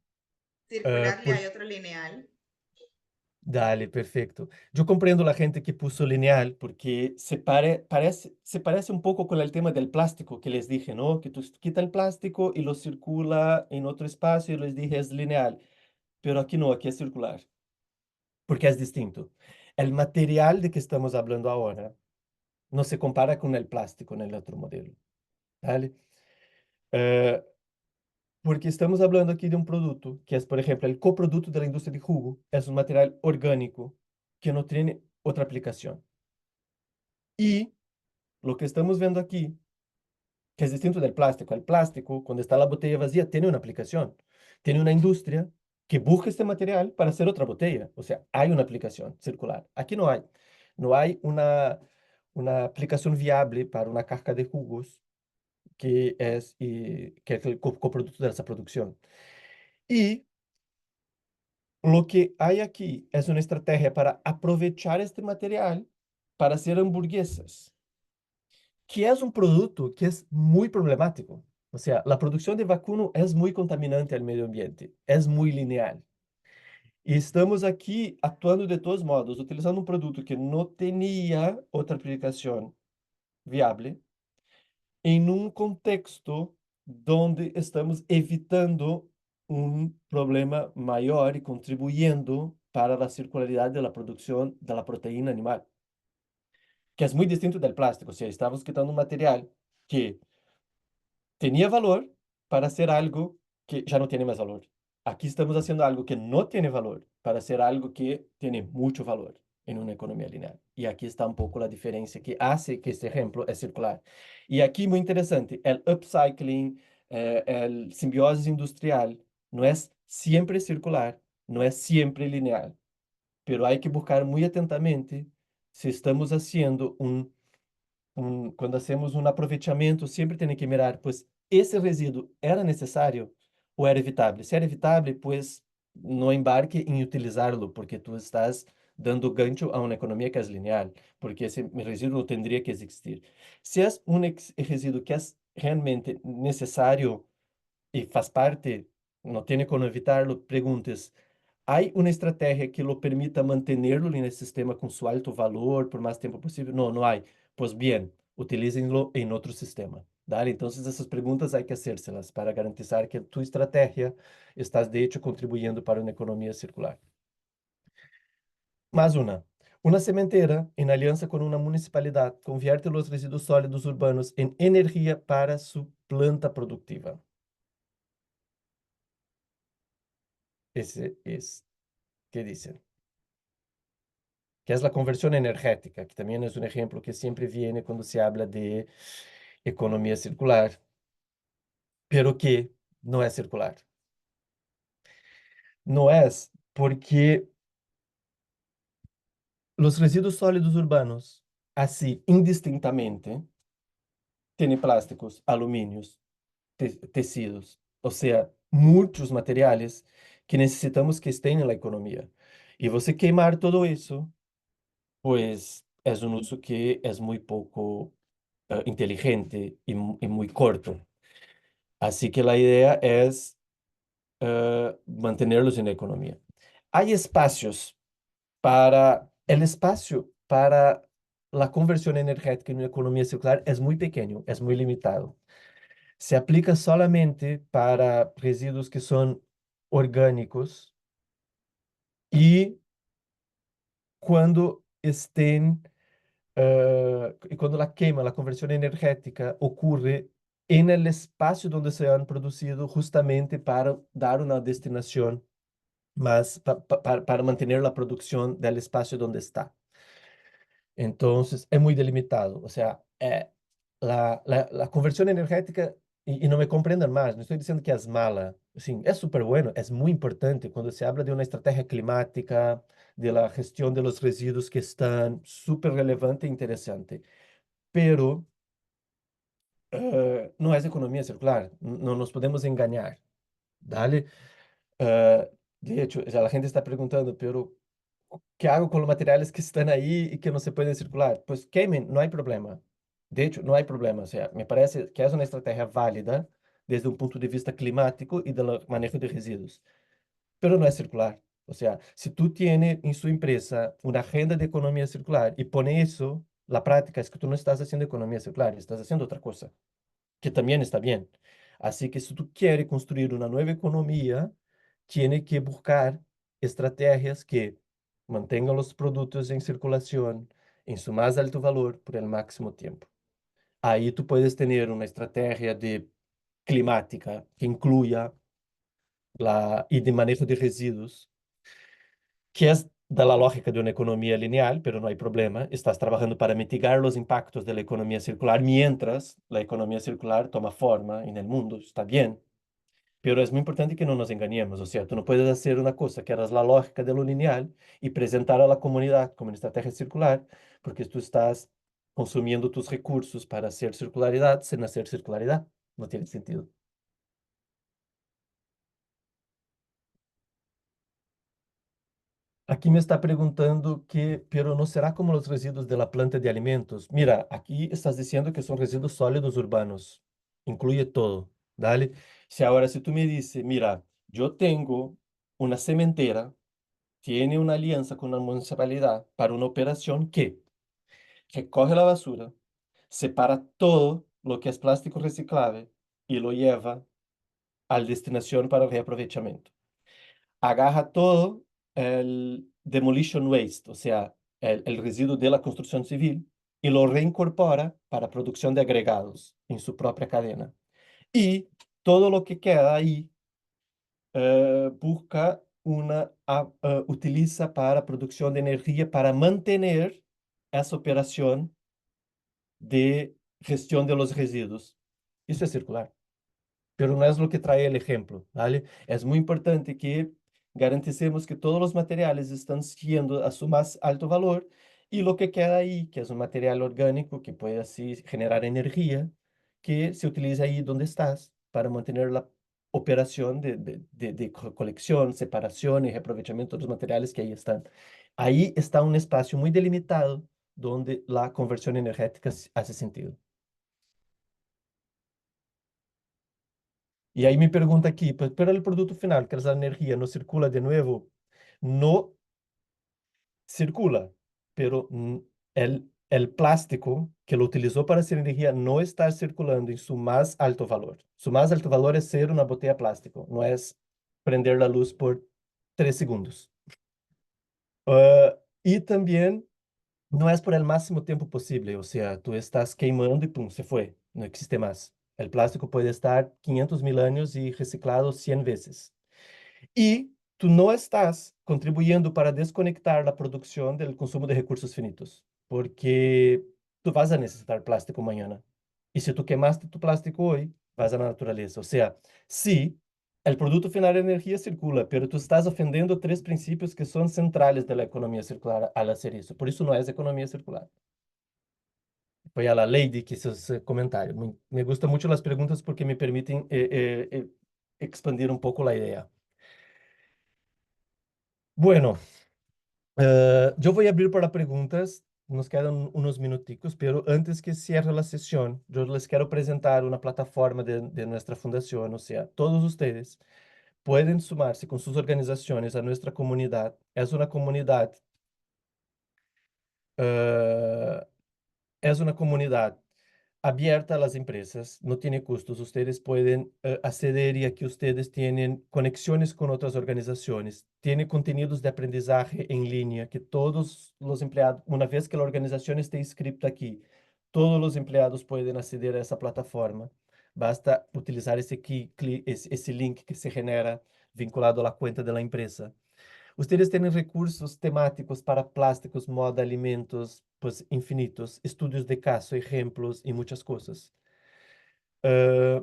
Circular, le Por... hay otro lineal. Dale, perfecto. Yo comprendo la gente que puso lineal porque se parece un poco con el tema del plástico que les dije, ¿no? Que tú quita el plástico y lo circula en otro espacio y les dije es lineal. Pero aquí no, aquí es circular, porque es distinto. El material de que estamos hablando ahora no se compara con el plástico en el otro modelo, ¿vale? Eh, Porque estamos hablando aquí de un producto que es, por ejemplo, el coproducto de la industria de jugo. Es un material orgánico que no tiene otra aplicación. Y lo que estamos viendo aquí, que es distinto del plástico. El plástico, cuando está la botella vacía, tiene una aplicación. Tiene una industria que busca este material para hacer otra botella. O sea, hay una aplicación circular. Aquí no hay. No hay una aplicación viable para una caja de jugos que es el coproducto de esa producción. Y lo que hay aquí es una estrategia para aprovechar este material para hacer hamburguesas, que es un producto que es muy problemático. O sea, la producción de vacuno es muy contaminante al medio ambiente, es muy lineal. Y estamos aquí actuando de todos modos, utilizando un producto que no tenía otra aplicación viable en un contexto donde estamos evitando un problema mayor y contribuyendo para la circularidad de la producción de la proteína animal, que es muy distinto del plástico. O sea, estamos quitando un material que tenía valor para hacer algo que ya no tiene más valor. Aquí estamos haciendo algo que no tiene valor para hacer algo que tiene mucho valor en una economía lineal. Y aquí está un poco la diferencia que hace que este ejemplo es circular. Y aquí muy interesante, el upcycling, el simbiosis industrial no es siempre circular, no es siempre lineal, pero hay que buscar muy atentamente si estamos haciendo cuando hacemos un aprovechamiento, siempre tiene que mirar, pues, ese residuo era necesario o era evitable. Si era evitable, pues, no embarque en utilizarlo, porque tú estás dando gancho a una economía que es lineal, porque ese residuo tendría que existir. Si es un residuo que es realmente necesario y faz parte, no tiene cómo evitarlo, preguntes, ¿hay una estrategia que lo permita mantenerlo en el sistema con su alto valor por más tiempo posible? No, no hay. Pues bien, utilícenlo en otro sistema. ¿Dale? Entonces esas preguntas hay que hacérselas para garantizar que tu estrategia estás de hecho contribuyendo para una economía circular. Más una cementera, en alianza con una municipalidad, convierte los residuos sólidos urbanos en energía para su planta productiva. Ese es, ¿qué dicen? Que es la conversión energética, que también es un ejemplo que siempre viene cuando se habla de economía circular, pero que no es circular. No es porque los residuos sólidos urbanos, así indistintamente, tienen plásticos, aluminios, tecidos, o sea, muchos materiales que necesitamos que estén en la economía. Y você queimar todo eso, pues es un uso que es muy poco inteligente y muy corto. Así que la idea es mantenerlos en la economía. Hay espacios el espacio para la conversión energética en una economía circular es muy pequeño, es muy limitado. Se aplica solamente para residuos que son orgánicos y cuando estén y cuando la quema, la conversión energética ocurre en el espacio donde se han producido justamente para dar una destinación más, para mantener la producción del espacio donde está. Entonces, es muy delimitado. O sea, la conversión energética, y no me comprendan más, no estoy diciendo que es mala. Sí, es súper bueno, es muy importante cuando se habla de una estrategia climática, de la gestión de los residuos que están súper relevante e interesante. Pero no es economía circular, no nos podemos engañar. ¿Dale? Eh, de hecho, ya la gente está preguntando, pero ¿qué hago con los materiales que están ahí y que no se pueden circular? Pues quemen, no hay problema. De hecho, no hay problema. O sea, me parece que es una estrategia válida desde un punto de vista climático y del manejo de residuos, pero no es circular. O sea, si tú tienes en su empresa una agenda de economía circular y pone eso, la práctica es que tú no estás haciendo economía circular, estás haciendo otra cosa, que también está bien. Así que si tú quieres construir una nueva economía, tiene que buscar estrategias que mantengan los productos en circulación en su más alto valor por el máximo tiempo. Ahí tú puedes tener una estrategia de climática que incluya y de manejo de residuos, que es de la lógica de una economía lineal, pero no hay problema. Estás trabajando para mitigar los impactos de la economía circular mientras la economía circular toma forma en el mundo. Está bien. Pero es muy importante que no nos engañemos, o sea, tú no puedes hacer una cosa que era la lógica de lo lineal y presentar a la comunidad como una estrategia circular, porque tú estás consumiendo tus recursos para hacer circularidad sin hacer circularidad. No tiene sentido. Aquí me está preguntando que, pero ¿no será como los residuos de la planta de alimentos? Mira, aquí estás diciendo que son residuos sólidos urbanos. Incluye todo, ¿dale? Si ahora, si tú me dices, mira, yo tengo una cementera, tiene una alianza con la municipalidad para una operación que recoge la basura, separa todo lo que es plástico reciclable y lo lleva a destinación para reaprovechamiento. Agarra todo el demolition waste, o sea, el residuo de la construcción civil, y lo reincorpora para producción de agregados en su propia cadena. Y todo lo que queda ahí busca utiliza para producción de energía para mantener esa operación de gestión de los residuos. Eso es circular, pero no es lo que trae el ejemplo, ¿vale? Es muy importante que garanticemos que todos los materiales están siendo a su más alto valor y lo que queda ahí, que es un material orgánico que puede así generar energía, que se utiliza ahí donde estás para mantener la operación de colección, separación y reaprovechamiento de los materiales que ahí están. Ahí está un espacio muy delimitado donde la conversión energética hace sentido. Y ahí me pregunta aquí, pues, pero el producto final, que es la energía, no circula de nuevo. No circula, pero el plástico que lo utilizó para hacer energía no está circulando en su más alto valor. Su más alto valor es ser una botella de plástico, no es prender la luz por 3 segundos. Y también no es por el máximo tiempo posible, o sea, tú estás queimando y pum, se fue, no existe más. El plástico puede estar 500.000 años y reciclado 100 veces. Y tú no estás contribuyendo para desconectar la producción del consumo de recursos finitos, porque tú vas a necesitar plástico mañana. Y si tú quemaste tu plástico hoy, vas a la naturaleza. O sea, sí, el producto final de energía circula, pero tú estás ofendiendo 3 principios que son centrales de la economía circular al hacer eso. Por eso no es economía circular. Foi a la Lady que hizo ese comentario. Me gustan mucho las preguntas porque me permiten expandir un poco la idea. Bueno, yo voy a abrir para preguntas. Nos quedan unos minuticos, pero antes que cierre la sesión, yo les quiero presentar una plataforma de nuestra fundación. O sea, todos ustedes pueden sumarse con sus organizaciones a nuestra comunidad. Es una comunidad, eh, es una comunidad abierta a las empresas, no tiene costos. Ustedes pueden acceder y aquí ustedes tienen conexiones con otras organizaciones, tiene contenidos de aprendizaje en línea que todos los empleados, una vez que la organización esté inscrita aquí, todos los empleados pueden acceder a esa plataforma. Basta utilizar ese link que se genera vinculado a la cuenta de la empresa. Ustedes tienen recursos temáticos para plásticos, moda, alimentos, pues infinitos, estudios de caso, ejemplos y muchas cosas. Eh,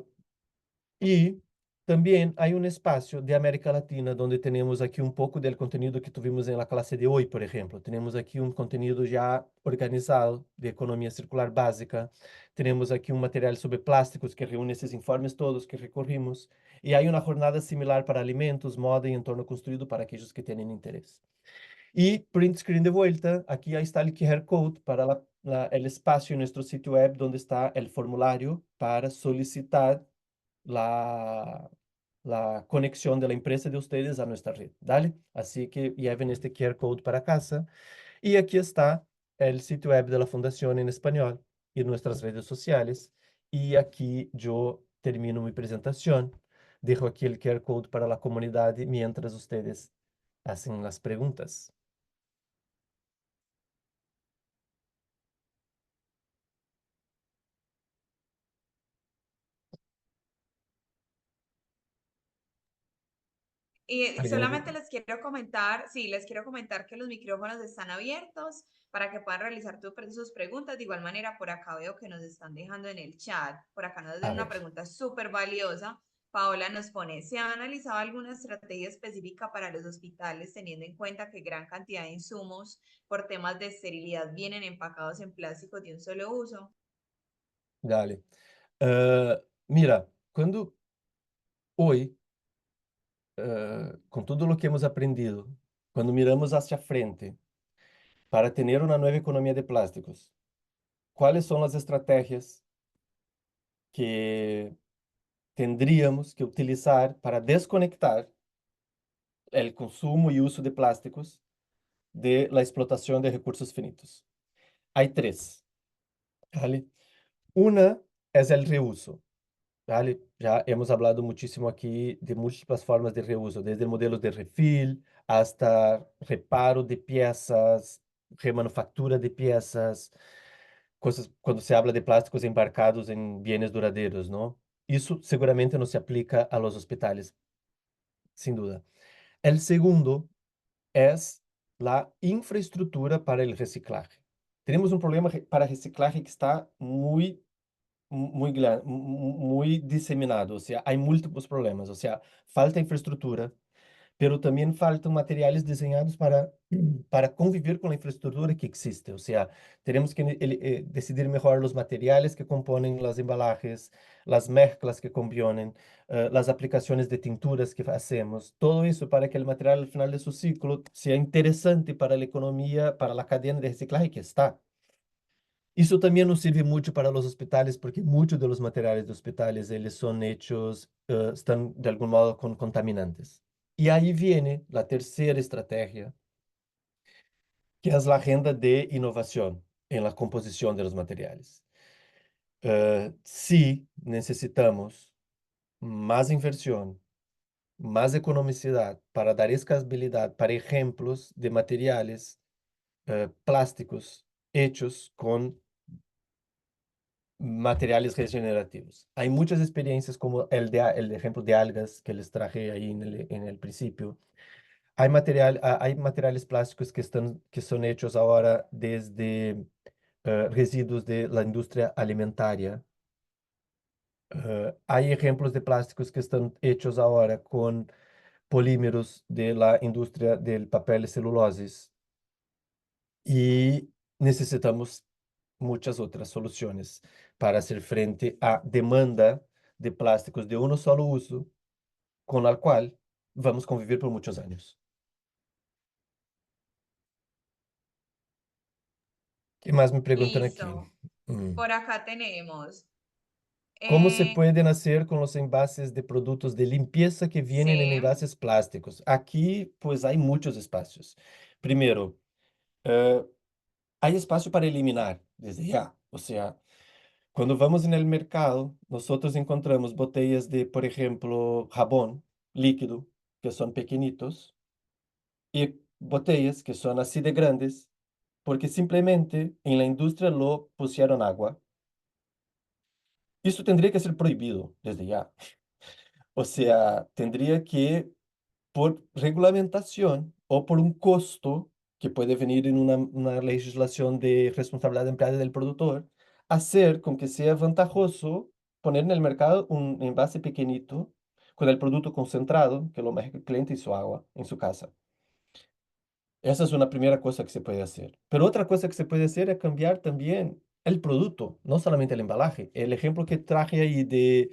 y también hay un espacio de América Latina donde tenemos aquí un poco del contenido que tuvimos en la clase de hoy, por ejemplo. Tenemos aquí un contenido ya organizado de economía circular básica. Tenemos aquí un material sobre plásticos que reúne esos informes todos que recorrimos. Y hay una jornada similar para alimentos, moda y entorno construido para aquellos que tienen interés. Y print screen de vuelta, aquí ahí está el QR code para el espacio en nuestro sitio web donde está el formulario para solicitar la, la conexión de la empresa de ustedes a nuestra red. Dale, así que lleven este QR code para casa. Y aquí está el sitio web de la Fundación en español y nuestras redes sociales. Y aquí yo termino mi presentación. Dejo aquí el QR code para la comunidad mientras ustedes hacen las preguntas. Y ¿Alguien? solamente les quiero comentar, sí, les quiero comentar que los micrófonos están abiertos para que puedan realizar sus preguntas. De igual manera, por acá veo que nos están dejando en el chat. Por acá nos A den una ver. pregunta súper valiosa Paola nos pone, ¿se ha analizado alguna estrategia específica para los hospitales teniendo en cuenta que gran cantidad de insumos por temas de esterilidad vienen empacados en plásticos de un solo uso? Dale. Mira, quando hoy, com tudo o que hemos aprendido, quando miramos hacia frente para ter uma nova economia de plásticos, quais são as estratégias que tendríamos que utilizar para desconectar o consumo e uso de plásticos de la explotación de recursos finitos? Hay tres, ¿vale? Una es el reuso, ¿vale? Ya hemos hablado muchísimo aquí de múltiples formas de reuso, desde modelos de refil hasta reparo de piezas, remanufactura de piezas, cosas cuando se habla de plásticos embarcados en bienes duraderos, ¿no? Eso seguramente no se aplica a los hospitales, sin duda. El segundo es la infraestructura para el reciclaje. Tenemos un problema para reciclaje que está muy diseminado, o sea, hay múltiples problemas, o sea, falta infraestructura, pero también faltan materiales diseñados para convivir con la infraestructura que existe. O sea, tenemos que decidir mejor los materiales que componen las embalajes, las mezclas que componen, las aplicaciones de tinturas que hacemos, todo eso para que el material al final de su ciclo sea interesante para la economía, para la cadena de reciclaje que está. Eso también nos sirve mucho para los hospitales porque muchos de los materiales de hospitales, ellos son hechos, están de algún modo con contaminantes. Y ahí viene la tercera estrategia, que es la agenda de innovación en la composición de los materiales. Sí necesitamos más inversión, más economicidad para dar escalabilidad para ejemplos de materiales plásticos hechos con materiales regenerativos. Hay muchas experiencias como el ejemplo de algas que les traje ahí en el principio. Hay materiales plásticos que son hechos ahora desde residuos de la industria alimentaria. Hay ejemplos de plásticos que están hechos ahora con polímeros de la industria del papel y celulosis. Y necesitamos muchas otras soluciones para hacer frente a demanda de plásticos de uno solo uso, con la cual vamos a convivir por muchos años. ¿Qué más me preguntan aquí? Listo. Mm. Por acá tenemos, ¿Cómo se eh, pueden hacer con los envases de productos de limpieza que vienen en sí, envases plásticos? Aquí, pues, hay muchos espacios. Primero, eh, hay espacio para eliminar desde ya. O sea, cuando vamos en el mercado, nosotros encontramos botellas de, por ejemplo, jabón líquido, que son pequeñitos, y botellas que son así de grandes, porque simplemente en la industria lo pusieron agua. Eso tendría que ser prohibido desde ya. O sea, tendría que, por regulamentación o por un costo que puede venir en una legislación de responsabilidad empleada del productor, hacer con que sea ventajoso poner en el mercado un envase pequeñito con el producto concentrado, que lo mezcla el cliente y su agua en su casa. Esa es una primera cosa que se puede hacer. Pero otra cosa que se puede hacer es cambiar también el producto, no solamente el embalaje. El ejemplo que traje ahí de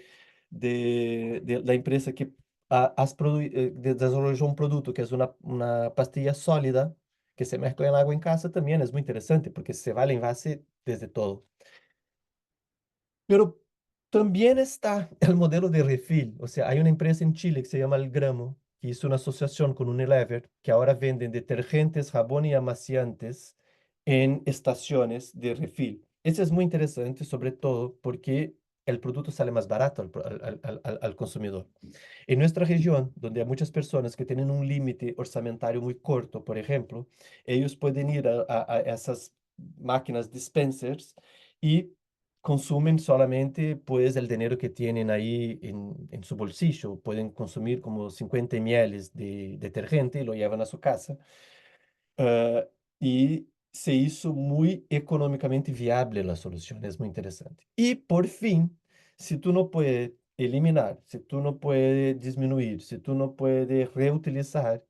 la empresa que desarrolló un producto que es una pastilla sólida que se mezcla en agua en casa también es muy interesante porque se va el envase desde todo. Pero también está el modelo de refil. O sea, hay una empresa en Chile que se llama El Gramo, que hizo una asociación con Unilever, que ahora venden detergentes, jabón y amaciantes en estaciones de refil. Eso es muy interesante, sobre todo porque el producto sale más barato al consumidor. En nuestra región, donde hay muchas personas que tienen un límite orçamentario muy corto, por ejemplo, ellos pueden ir a esas máquinas dispensers y consumen solamente pues el dinero que tienen ahí en su bolsillo. Pueden consumir como 50 ml de detergente y lo llevan a su casa. Ah, y se hizo muy económicamente viable la solución, es muy interesante. Y por fin, si tú no puedes eliminar, si tú no puedes disminuir, si tú no puedes reutilizar,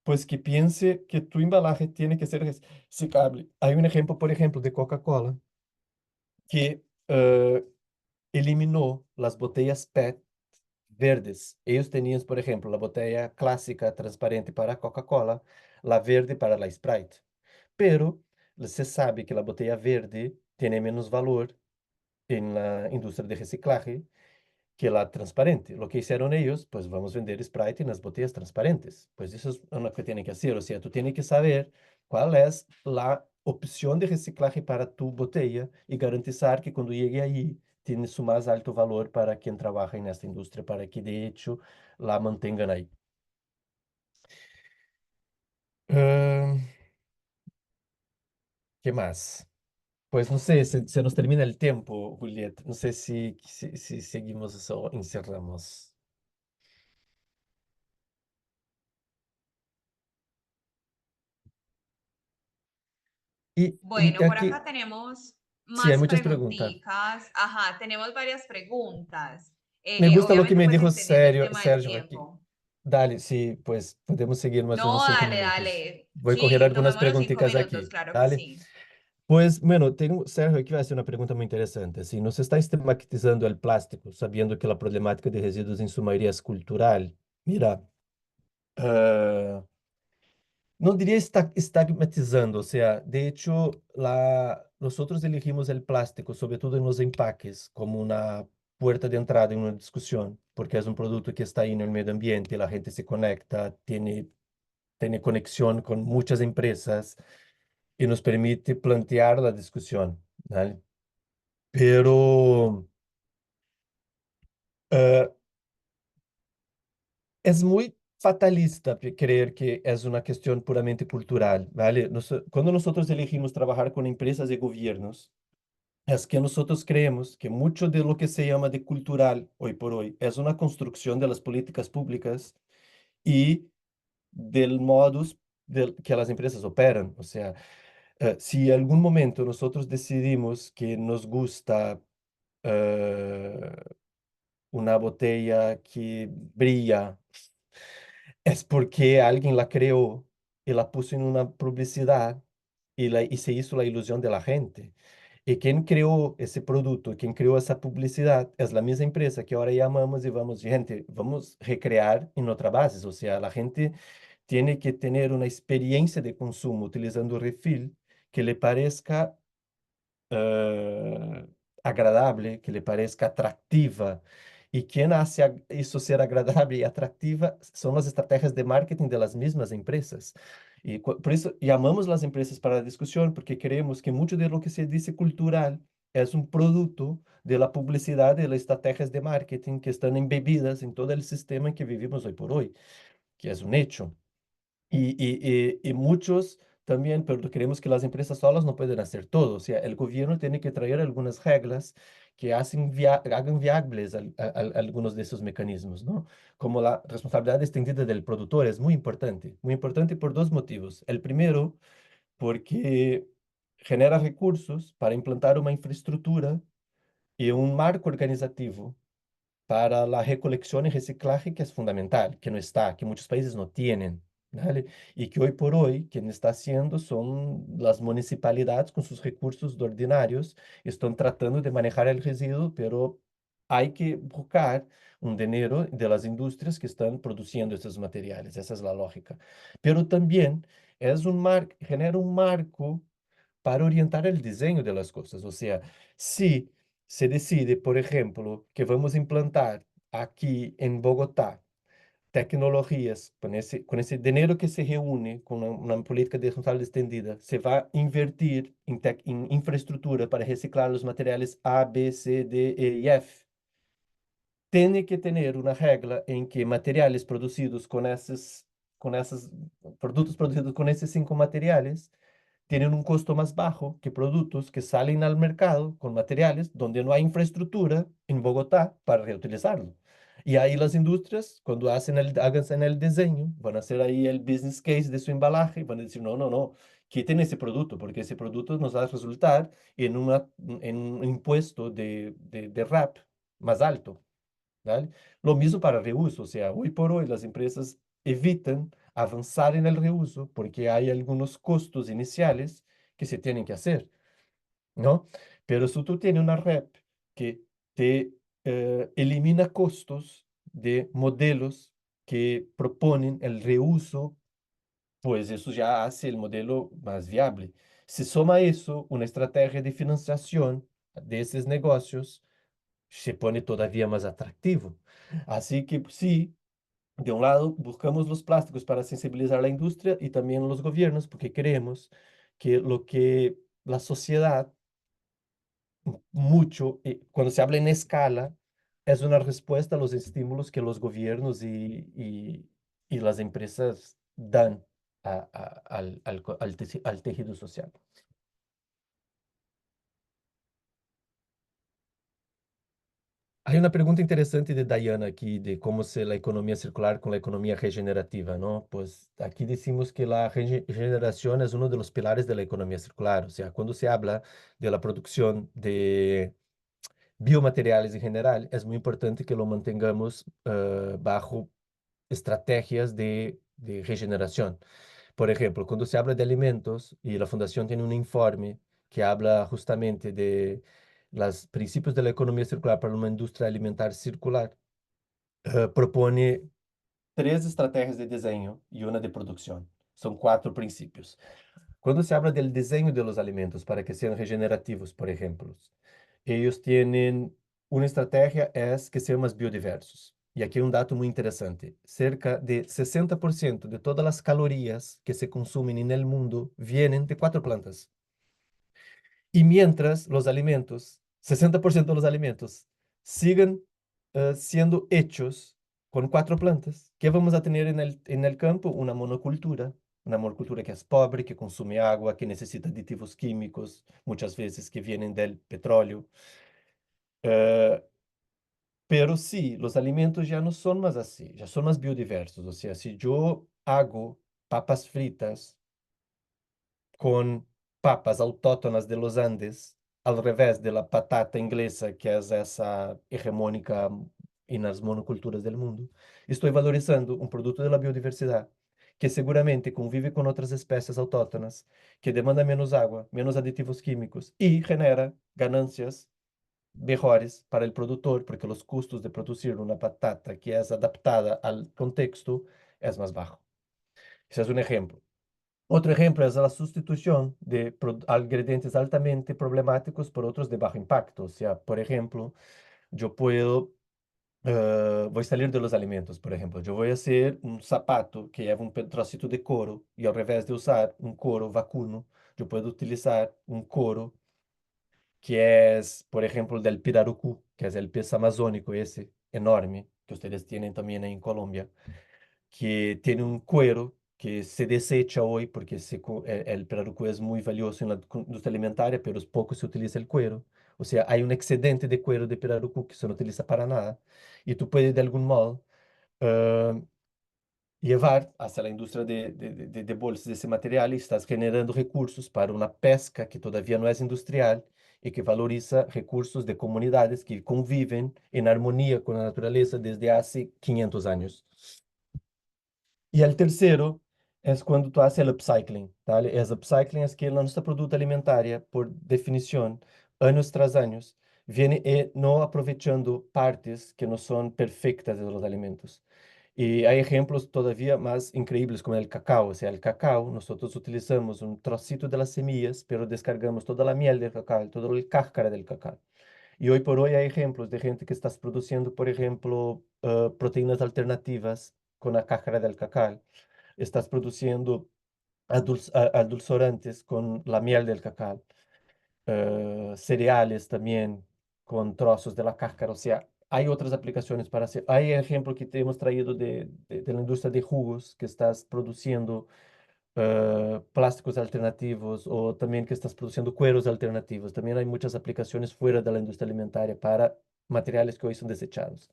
pues que piense que tu embalaje tiene que ser reciclable. Hay un ejemplo, por ejemplo, de Coca-Cola que eliminó las botellas PET verdes. Ellos tenían, por ejemplo, la botella clásica transparente para Coca-Cola, la verde para la Sprite. Pero se sabe que la botella verde tiene menos valor en la industria de reciclaje que la transparente. Lo que hicieron ellos, pues vamos a vender Sprite en las botellas transparentes. Pues eso es lo que tienen que hacer. O sea, tú tienes que saber cuál es la opción de reciclaje para tu botella y garantizar que cuando llegue ahí tiene su más alto valor para quien trabaja en esta industria, para que de hecho la mantengan ahí. Ah, ¿Qué más? Pues no sé, se nos termina el tiempo, Juliet. No sé si seguimos o encerramos. Y Bueno, por aquí, acá tenemos sí, hay más muchas preguntas. preguntitas. Ajá, tenemos varias preguntas. Me gusta lo que Obviamente, me pues dijo entendiendo el Sergio, tema del Sergio aquí. tiempo. Dale, sí, pues podemos seguir más unos No, 5 minutos. dale. Voy a coger Sí, algunas tomémonos 5 minutos, preguntitas aquí. claro que Dale. sí. Pues bueno, tengo, Sergio, aquí va a ser una pregunta muy interesante. Si nos está estigmatizando el plástico, sabiendo que la problemática de residuos en su mayoría es cultural, mira, ah, no diría estigmatizando, o sea, de hecho, nosotros elegimos el plástico, sobre todo en los empaques, como una puerta de entrada en una discusión, porque es un producto que está ahí en el medio ambiente, la gente se conecta, tiene conexión con muchas empresas y nos permite plantear la discusión, ¿vale? Pero eh, es muy fatalista creer que es una cuestión puramente cultural, ¿vale? Cuando nosotros elegimos trabajar con empresas y gobiernos, es que nosotros creemos que mucho de lo que se llama de cultural hoy por hoy es una construcción de las políticas públicas y del modus que las empresas operan. O sea, si en algún momento nosotros decidimos que nos gusta eh, una botella que brilla, es porque alguien la creó y la puso en una publicidad y se hizo la ilusión de la gente. Y quien creó ese producto, quien creó esa publicidad, es la misma empresa que ahora llamamos y vamos, gente, vamos a recrear en otra base. O sea, la gente tiene que tener una experiencia de consumo utilizando refill que le parezca eh, agradable, que le parezca atractiva. Y quien hace eso ser agradable y atractiva son las estrategias de marketing de las mismas empresas. Y por eso llamamos las empresas para la discusión, porque creemos que mucho de lo que se dice cultural es un producto de la publicidad y las estrategias de marketing que están embebidas en todo el sistema en que vivimos hoy por hoy, que es un hecho. Y muchos también, pero creemos que las empresas solas no pueden hacer todo. O sea, el gobierno tiene que traer algunas reglas que hagan viables algunos de esos mecanismos, ¿no? Como la responsabilidad extendida del productor es muy importante por dos motivos. El primero, porque genera recursos para implantar una infraestructura y un marco organizativo para la recolección y reciclaje, que es fundamental, que no está, que muchos países no tienen, ¿vale? Y que hoy por hoy quien está haciendo son las municipalidades con sus recursos ordinarios, están tratando de manejar el residuo, pero hay que buscar un dinero de las industrias que están produciendo estos materiales, esa es la lógica. Pero también genera un marco para orientar el diseño de las cosas. O sea, si se decide, por ejemplo, que vamos a implantar aquí en Bogotá tecnologías, con ese dinero que se reúne con una política de responsabilidad extendida, se va a invertir en infraestructura para reciclar los materiales A, B, C, D, E y F. Tiene que tener una regla en que materiales producidos con esos productos producidos con esos 5 materiales tienen un costo más bajo que productos que salen al mercado con materiales donde no hay infraestructura en Bogotá para reutilizarlo. Y ahí las industrias, cuando hagan el diseño, van a hacer ahí el business case de su embalaje y van a decir, no, no, no, quiten ese producto, porque ese producto nos va a resultar en un impuesto de RAP más alto. ¿vale? Lo mismo para reuso, o sea, hoy por hoy las empresas evitan avanzar en el reuso porque hay algunos costos iniciales que se tienen que hacer, ¿no? Pero si tú tienes una red que te elimina costos de modelos que proponen el reuso, pues eso ya hace el modelo más viable. Se suma a eso una estrategia de financiación de esos negocios, se pone todavía más atractivo. Así que sí, de un lado buscamos los plásticos para sensibilizar a la industria y también los gobiernos, porque creemos que lo que la sociedad mucho, cuando se habla en escala, es una respuesta a los estímulos que los gobiernos y las empresas dan al tejido social. Hay una pregunta interesante de Diana aquí, de cómo se la economía circular con la economía regenerativa, ¿no? Pues aquí decimos que la regeneración es uno de los pilares de la economía circular. O sea, cuando se habla de la producción de biomateriales en general, es muy importante que lo mantengamos bajo estrategias de regeneración. Por ejemplo, cuando se habla de alimentos, y la Fundación tiene un informe que habla justamente de los principios de la economía circular para una industria alimentar circular, propone tres estrategias de diseño y una de producción. Son cuatro principios. Cuando se habla del diseño de los alimentos para que sean regenerativos, por ejemplo, ellos tienen una estrategia es que sean más biodiversos. Y aquí hay un dato muy interesante. Cerca de 60% de todas las calorías que se consumen en el mundo vienen de cuatro plantas. Y mientras los alimentos, 60% de los alimentos, sigan siendo hechos con cuatro plantas, ¿qué vamos a tener en el campo? Una monocultura que es pobre, que consume agua, que necesita aditivos químicos, muchas veces que vienen del petróleo. Eh, pero sí, los alimentos ya no son más así, ya son más biodiversos. O sea, si yo hago papas fritas con papas autóctonas de los Andes, al revés de la patata inglesa, que es esa hegemónica en las monoculturas del mundo, estoy valorizando un producto de la biodiversidad que seguramente convive con otras especies autóctonas, que demanda menos agua, menos aditivos químicos y genera ganancias mejores para el productor, porque los costos de producir una patata que es adaptada al contexto es más bajo. Ese es un ejemplo. Otro ejemplo es la sustitución de ingredientes altamente problemáticos por otros de bajo impacto. O sea, por ejemplo, yo puedo, voy a salir de los alimentos, por ejemplo, yo voy a hacer un zapato que lleva un trocito de coro y al revés de usar un coro vacuno, yo puedo utilizar un coro que es, por ejemplo, del pirarucú, que es el pez amazónico ese enorme que ustedes tienen también en Colombia, que tiene un cuero que se desecha hoy porque el pirarucú es muy valioso en la industria alimentaria, pero es poco se utiliza el cuero. O sea, hay un excedente de cuero de pirarucú que se no utiliza para nada y tú puedes de algún modo eh, llevar hacia la industria de bolsas de ese material y estás generando recursos para una pesca que todavía no es industrial y que valoriza recursos de comunidades que conviven en armonía con la naturaleza desde hace 500 años. Y el tercero es cuando tú haces el upcycling, ¿vale? El upcycling es que la nuestra producto alimentaria, por definición, años tras años, viene no aprovechando partes que no son perfectas de los alimentos. Y hay ejemplos todavía más increíbles como el cacao. O sea, el cacao, nosotros utilizamos un trocito de las semillas, pero descargamos toda la miel del cacao, toda el cáscara del cacao. Y hoy por hoy hay ejemplos de gente que está produciendo, por ejemplo, proteínas alternativas con la cáscara del cacao. Estás produciendo adulcorantes con la miel del cacao. Cereales también con trozos de la cáscara. O sea, hay otras aplicaciones para hacer. Hay ejemplo que te hemos traído de la industria de jugos que estás produciendo plásticos alternativos o también que estás produciendo cueros alternativos. También hay muchas aplicaciones fuera de la industria alimentaria para materiales que hoy son desechados.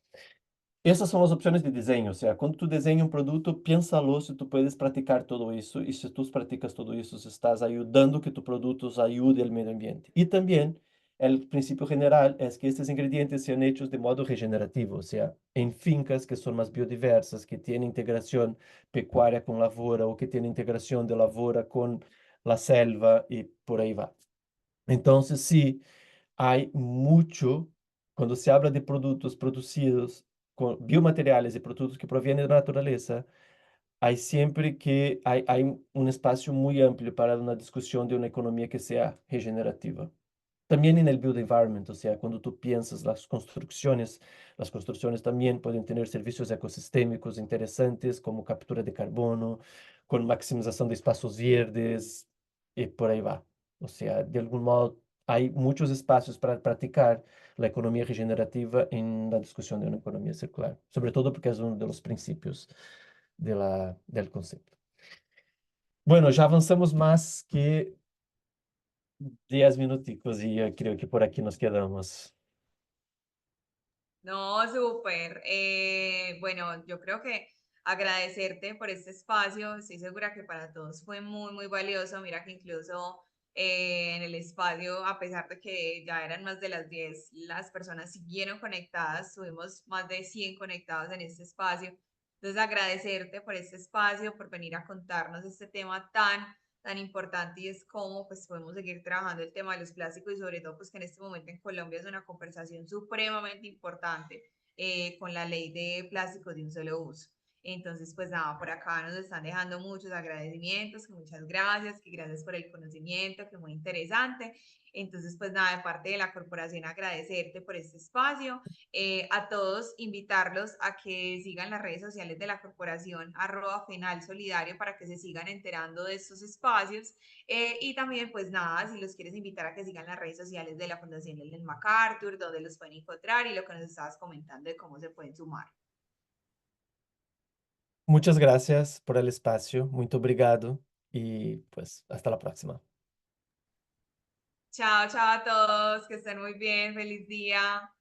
Esas son las opciones de diseño, o sea, cuando tú diseñas un producto, piénsalo si tú puedes practicar todo eso y si tú practicas todo eso, si estás ayudando que tu producto ayude al medio ambiente. Y también el principio general es que estos ingredientes sean hechos de modo regenerativo, o sea, en fincas que son más biodiversas, que tienen integración pecuaria con lavoura o que tienen integración de lavoura con la selva y por ahí va. Entonces, sí, hay mucho, cuando se habla de productos producidos con biomateriales y productos que provienen de la naturaleza, hay siempre que hay un espacio muy amplio para una discusión de una economía que sea regenerativa. También en el build environment, o sea, cuando tú piensas las construcciones también pueden tener servicios ecosistémicos interesantes como captura de carbono, con maximización de espacios verdes y por ahí va. O sea, de algún modo hay muchos espacios para practicar la economía regenerativa en la discusión de una economía circular, sobre todo porque es uno de los principios del concepto. Bueno, ya avanzamos más que 10 minuticos y yo creo que por aquí nos quedamos. No, súper. Bueno, yo creo que agradecerte por este espacio. Estoy segura que para todos fue muy, muy valioso. Mira que incluso en el espacio, a pesar de que ya eran más de las 10, las personas siguieron conectadas. Tuvimos más de 100 conectados en este espacio. Entonces, agradecerte por este espacio, por venir a contarnos este tema tan importante y es cómo pues podemos seguir trabajando el tema de los plásticos y sobre todo pues que en este momento en Colombia es una conversación supremamente importante con la ley de plásticos de un solo uso. Entonces, pues nada, por acá nos están dejando muchos agradecimientos, que muchas gracias, que gracias por el conocimiento, que muy interesante. Entonces, pues nada, de parte de la corporación agradecerte por este espacio. A todos invitarlos a que sigan las redes sociales de la corporación @Fenal Solidario para que se sigan enterando de estos espacios. Y también, pues nada, si los quieres invitar a que sigan las redes sociales de la Fundación Ellen MacArthur, donde los pueden encontrar y lo que nos estabas comentando de cómo se pueden sumar. Muchas gracias por el espacio, muy obrigado y pues hasta la próxima. Chao, chao a todos, que estén muy bien, feliz día.